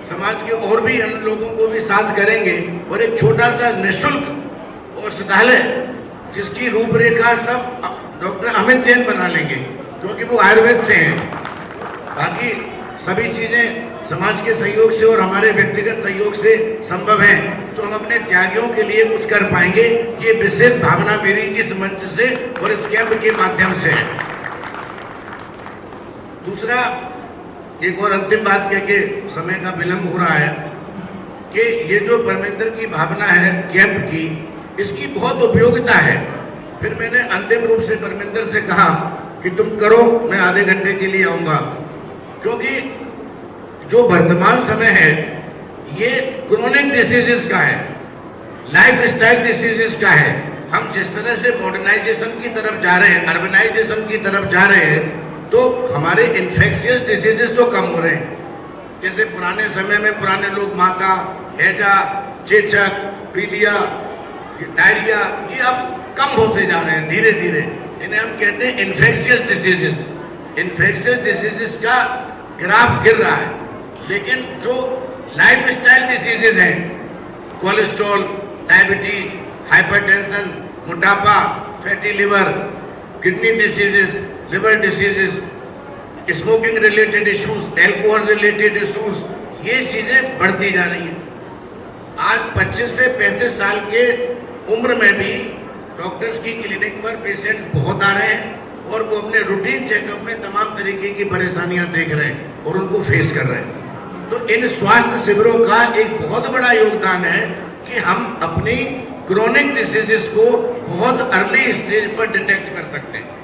समाज के और भी हम लोगों को भी साथ करेंगे, और एक छोटा सा निःशुल्क औषधालय जिसकी रूपरेखा सब डॉक्टर अमित जैन बना लेंगे, क्योंकि वो आयुर्वेद से हैं। बाकी सभी चीजें समाज के सहयोग से और हमारे व्यक्तिगत सहयोग से संभव है, तो हम अपने त्यागियों के लिए कुछ कर पाएंगे। ये विशेष भावना मेरी इस मंच से और इस कैंप के माध्यम से है। दूसरा, एक और अंतिम बात कह के समय का विलंब हो रहा है कि ये जो परमेंद्र की भावना है कैंप की, इसकी बहुत उपयोगिता है। फिर मैंने अंतिम रूप से परमेंद्र से कहा कि तुम करो, मैं आधे घंटे के लिए आऊँगा, क्योंकि जो वर्तमान समय है ये क्रोनिक डिसीजेस का है, लाइफ स्टाइल डिसीजेस का है। हम जिस तरह से मॉडर्नाइजेशन की तरफ जा रहे हैं, अर्बनाइजेशन की तरफ जा रहे हैं, तो हमारे इन्फेक्शियस डिसीजेस तो कम हो रहे हैं। जैसे पुराने समय में पुराने लोग माता, हैजा, चेचक, पीलिया, डायरिया, ये अब कम होते जा रहे हैं धीरे धीरे। इन्हें हम कहते हैं इन्फेक्शियस डिसीजेस। इन्फेक्शियस डिसीजेस का ग्राफ गिर रहा है, लेकिन जो लाइफ स्टाइल डिसीजेज हैं, कोलेस्ट्रॉल, डायबिटीज, हाइपरटेंशन, मोटापा, fatty liver, kidney diseases, liver diseases, smoking related issues, alcohol related issues, ये चीजें बढ़ती जा रही हैं। आज 25 से 35 साल के उम्र में भी डॉक्टर्स की क्लिनिक पर पेशेंट्स बहुत आ रहे हैं, और वो अपने रूटीन चेकअप में तमाम तरीके की परेशानियां देख रहे हैं और उनको फेस कर रहे हैं। तो इन स्वास्थ्य शिविरों का एक बहुत बड़ा योगदान है कि हम अपनी क्रोनिक डिसीजेस को बहुत अर्ली स्टेज पर डिटेक्ट कर सकते हैं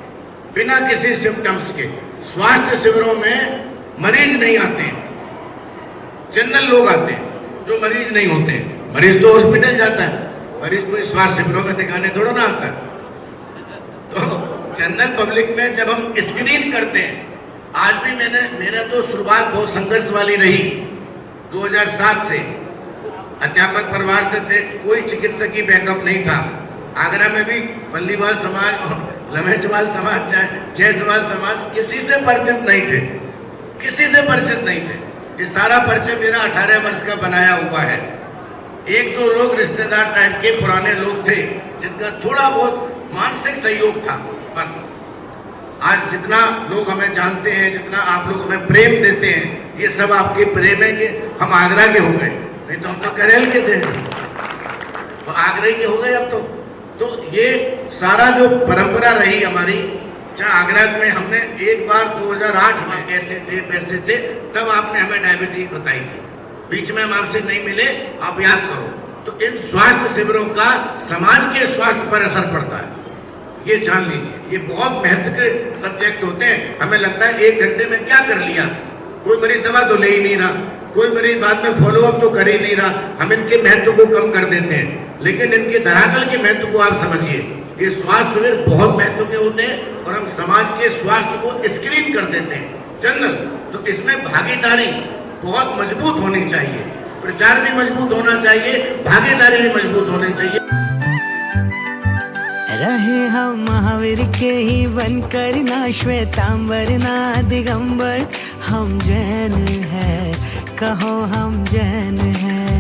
बिना किसी सिम्टम्स के। स्वास्थ्य शिविरों में मरीज नहीं आते हैं, जनरल लोग आते हैं जो मरीज नहीं होते हैं। मरीज तो हॉस्पिटल जाता है, मरीज को स्वास्थ्य शिविरों में दिखाने थोड़ा ना आता है। तो जनरल पब्लिक में जब हम स्क्रीन करते हैं, आज भी मेरा तो शुरुआत बहुत संघर्ष वाली रही। 2007 से अध्यापक परिवार से थे, कोई चिकित्सकीय बैकअप नहीं था। आगरा में भी पल्लीवाल समाज और लमेचवाल समाज, जयसवाल समाज किसी से परिचित नहीं थे, किसी से परिचित नहीं थे। ये सारा परिचय मेरा 18 वर्ष का बनाया हुआ है। 1-2 लोग रिश्तेदार टाइप के पुराने लोग थे जिनका थोड़ा बहुत मानसिक सहयोग था, बस। आज जितना लोग हमें जानते हैं, जितना आप लोग हमें प्रेम देते हैं, ये सब आपके प्रेम है कि हम आगरा के हो गए, नहीं तो हम तो करेल के थे, तो आगरा के हो गए अब तो ये सारा जो परंपरा रही हमारी, चाहे आगरा में हमने एक बार 2008 में कैसे थे वैसे थे, तब आपने हमें डायबिटीज बताई थी, बीच में हम आपसे नहीं मिले, आप याद करो। तो इन स्वास्थ्य शिविरों का समाज के स्वास्थ्य पर असर पड़ता है, ये जान लीजिए। ये बहुत महत्व के सब्जेक्ट होते हैं। हमें लगता है 1 घंटे में क्या कर लिया, कोई मरीज दवा तो ले ही नहीं रहा, कोई मरीज बाद में फॉलोअप तो कर ही नहीं रहा, हम इनके महत्व को कम कर देते हैं। लेकिन इनके धरातल के महत्व को आप समझिए। ये स्वास्थ्य शिविर बहुत महत्व के होते हैं और हम समाज के स्वास्थ्य को स्क्रीन कर देते हैं जनरल। तो इसमें भागीदारी बहुत मजबूत होनी चाहिए, प्रचार भी मजबूत होना चाहिए, भागीदारी भी मजबूत होनी चाहिए। रहे हम महावीर के ही बनकर, ना श्वेतांबर ना दिगंबर, हम जैन हैं, कहो हम जैन हैं।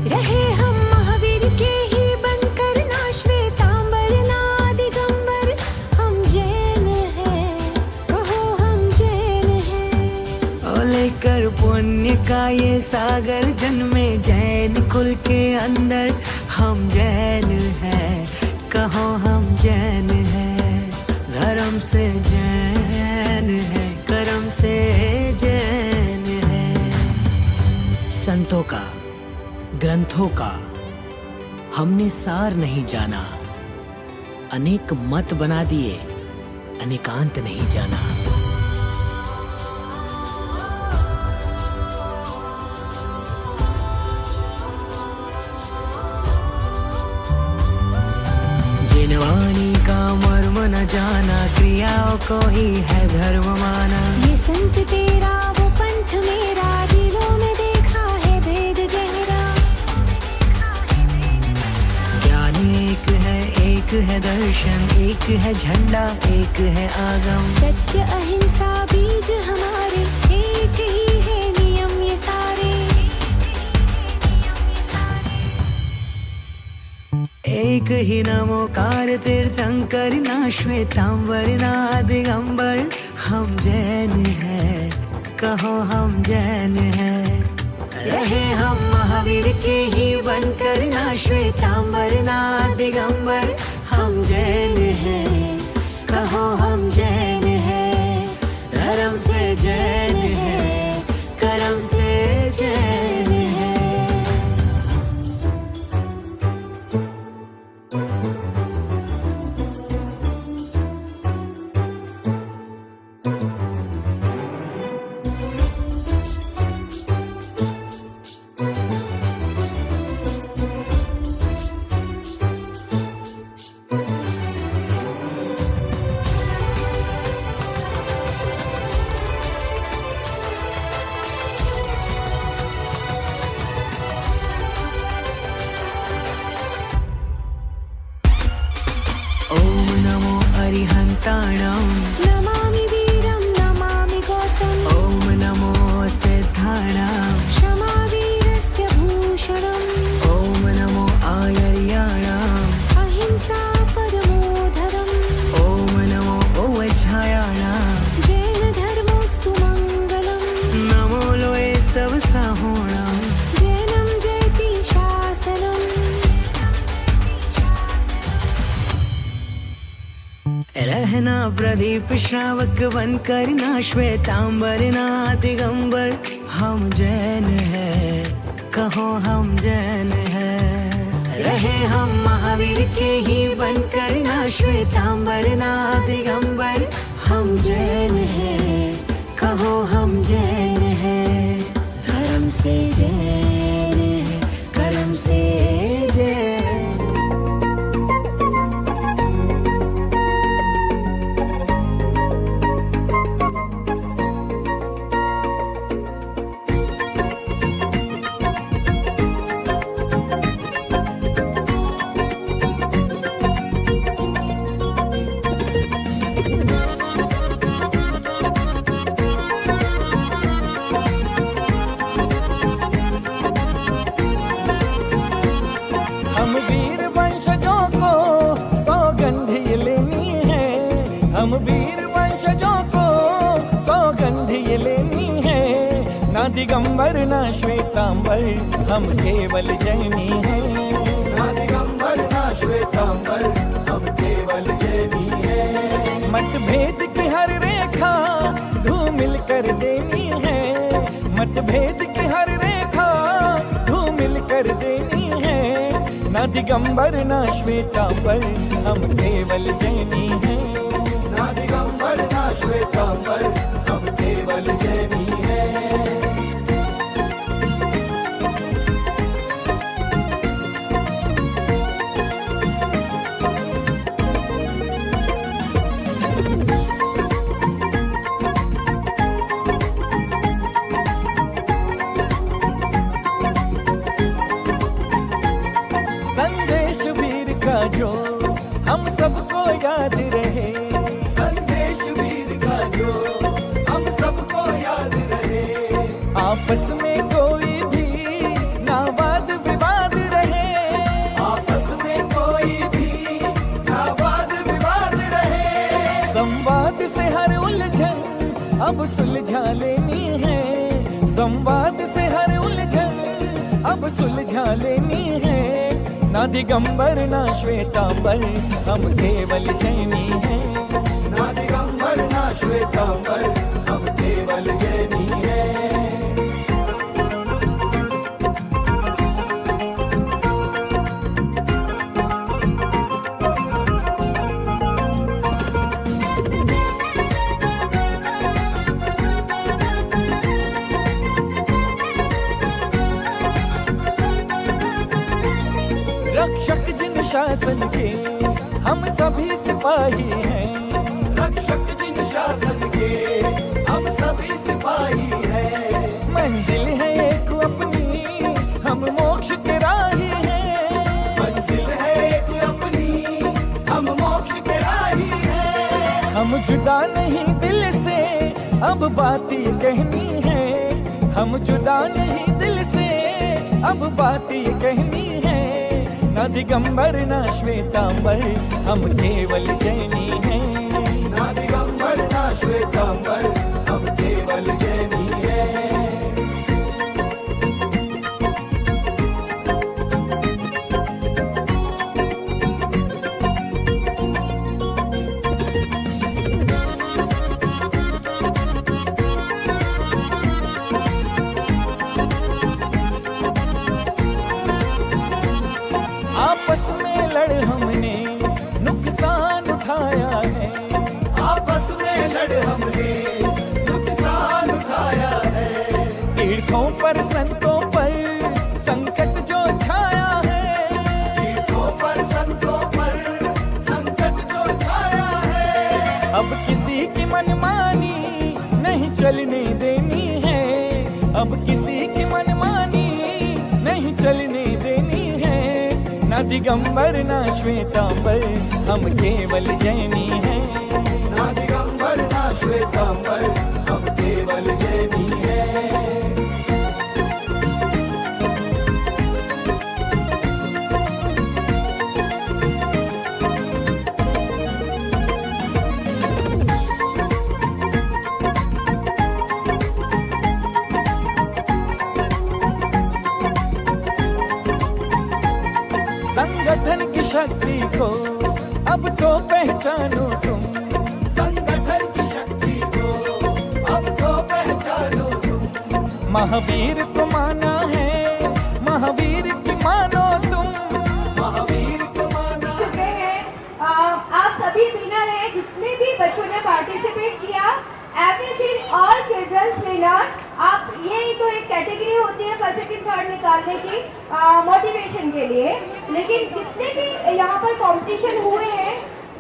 रहे हम महावीर के ही बनकर, ना श्वेतांबर ना दिगंबर, हम जैन हैं, कहो हम जैन हैं। ओ लेकर पुण्य का ये सागर, जन्मे जैन कुल के अंदर, हम जैन हैं, कहो हम जैन हैं। धर्म से जैन है, कर्म से जैन है। संतों का, ग्रंथों का हमने सार नहीं जाना, अनेक मत बना दिए, अनेकांत नहीं जाना। जिनवानी का मर्म न जाना, क्रियाओं को ही है धर्म माना। ये संत तेरा वो पंथ मेरा, दिलों में देखा है भेद गहरा। ज्ञान एक है दर्शन, एक है झंडा, एक है आगम। सत्य अहिंसा बीज हमारे, एक ही है नियम ये सारे। एक ही नमोकार तीर्थंकर, ना श्वेतांबर ना दिगंबर, हम जैन हैं, कहो हम जैन हैं। रहे हम महावीर के ही बनकर, ना श्वेतांबर ना दिगंबर, हम जैन हैं, कहो हम जैन हैं। धर्म से जैन है, कर्म से जैन है। ओम नमो अरिहंताणं, नमामि वीरं नमामि गौतम। ओम नमो सिद्धाणां, क्षमा वीरस्य भूषणम्। ओम नमो आयर्याणां, अहिंसा परमो धर्म। ओम नमो ओवज्झायाणां, जैन धर्मोस्तु मंगलम्। नमो लोए सब साहोणां। जैनम जयति शासनम्। रहना प्रदीप श्रावक बनकर, ना श्वेतांबर ना दिगंबर, हम जैन हैं, कहो हम जैन हैं। रहे हम महावीर के ही बनकर, ना श्वेतांबर ना दिगंबर, हम जैन हैं, कहो हम जैन हैं। धर्म से जैन है, कर्म से जैन। हम वीर वंशजों को सौगंध ये लेनी है, हम वीर वंशजों को सौगंध ये लेनी है। ना दिगंबर ना श्वेतांबर, हम केवल जैनी है। ना दिगंबर ना श्वेतांबर, हम केवल जैनी है। मतभेद मतभेद की हर रेखा धूमिल कर देनी है, मतभेद की हर रेखा धूमिल कर देनी है। ना दिगंबर ना श्वेतांबर हम केवल जैनी हैं, ना दिगंबर ना श्वेतांबर हम केवल जैनी हैं। संदेश वीर का जो हम सबको याद रहे, संदेश वीर का जो हम सबको याद रहे। आपस में कोई भी ना वाद विवाद रहे, आपस में कोई भी ना वाद विवाद रहे। संवाद से हर उलझन अब सुलझा लेनी है, संवाद से हर उलझन अब सुलझा लेनी है। ना दिगंबर ना श्वेतांबर हम केवल जैनी हैं, ना दिगंबर ना श्वेतांबर हम केवल जैनी हैं। रक्षक जिन शासन के हम सभी सिपाही हैं, रक्षक जिन शासन के हम सभी सिपाही हैं। मंजिल है एक अपनी हम मोक्ष के राही हैं, मंजिल है एक अपनी हम मोक्ष के राही हैं। हम जुदा नहीं दिल से अब बात ये कहनी है, हम जुदा नहीं दिल से अब बात ये कहनी है। ना दिगंबर ना श्वेतांबर हम केवल जैनी हैं, ना दिगंबर ना श्वेतांबर हम केवल जैनी हैं। आपस में लड़ हमने नुकसान उठाया है, आपस में लड़ हमने नुकसान उठाया है। तीर्थों पर संतों पर संकट जो छाया है, तीर्थों पर संतों पर संकट जो छाया है। अब किसी की मनमानी नहीं चलने देनी है, अब किसी की मनमानी नहीं चलने देनी है। ना दिगंबर ना श्वेतांबर हम केवल जैनी हैं, ना दिगंबर ना श्वेतांबर हम केवल जैनी हैं। संगठन की शक्ति को अब तो पहचानो तुम, संगठन की शक्ति को अब तो पहचानो तुम। महावीर को माना है, महावीर की मानो तुम, महावीर को माना है। आप सभी विनर हैं, जितने भी बच्चों ने पार्टिसिपेट किया, एवरीथिंग ऑल चिल्ड्रंस विनर। आप ये तो एक कैटेगरी होती है फर्स्ट सेकंड थर्ड निकालने की मोटिवेशन के लिए, लेकिन जितने भी यहाँ पर कंपटीशन हुए हैं,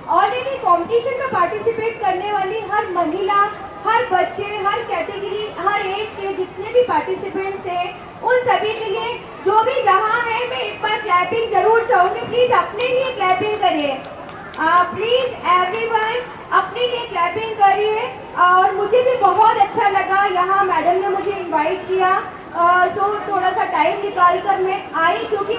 ऑलरेडी कंपटीशन में पार्टिसिपेट करने वाली हर महिला, हर बच्चे, हर कैटेगरी, हर एज के जितने भी पार्टिसिपेंट्स थे, उन सभी के लिए जो भी जहाँ है, मैं एक बार क्लैपिंग जरूर चाहूँगी। प्लीज़ अपने लिए क्लैपिंग करिए, प्लीज़ एवरीवन अपने लिए क्लैपिंग करिए। और मुझे भी बहुत अच्छा लगा, यहाँ मैडम ने मुझे इनवाइट किया, सो थोड़ा सा टाइम निकाल कर मैं आई, क्योंकि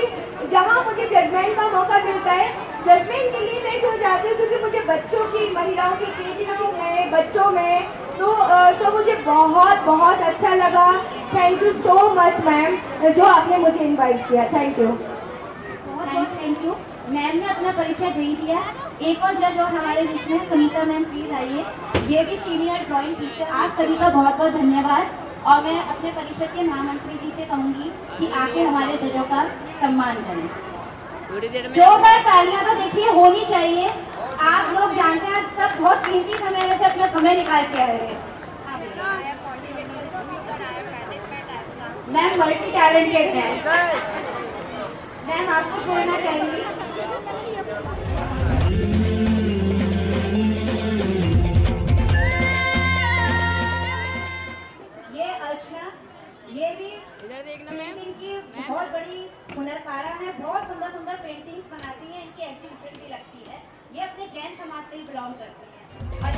जहाँ मुझे जजमेंट का मौका मिलता है, जजमेंट के लिए मैं क्यों जाती हूँ, क्योंकि मुझे बच्चों की, महिलाओं की क्रिएटिविटी में, बच्चों में, तो सो मुझे बहुत बहुत अच्छा लगा। Thank you so much ma'am, जो आपने मुझे इनवाइट किया। थैंक यू, बहुत बहुत थैंक यू। मैम ने अपना परिचय दे दिया। एक और जज और हमारे बीच में सुनीता मैम, प्लीज आइए। ये भी सीनियर ड्राइंग टीचर। आप सभी का बहुत बहुत धन्यवाद। और मैं अपने परिषद के महामंत्री जी से कहूंगी कि आके हमारे जजों का सम्मान करें। जोरदार तालियां तो देखिए होनी चाहिए। आप लोग जानते हैं सब बहुत कीमती समय में से अपना समय निकाल के आए हैं। मैम मल्टी टैलेंटेड है। मैम आपको छोड़ना चाहिए। ये अर्चना, ये भी पेंटिंग की बहुत बड़ी हुनरकारा है। बहुत सुंदर सुंदर पेंटिंग्स बनाती हैं। इनकी एग्जीबिशन भी लगती है। ये अपने जैन समाज से ही बिलोंग करती है। और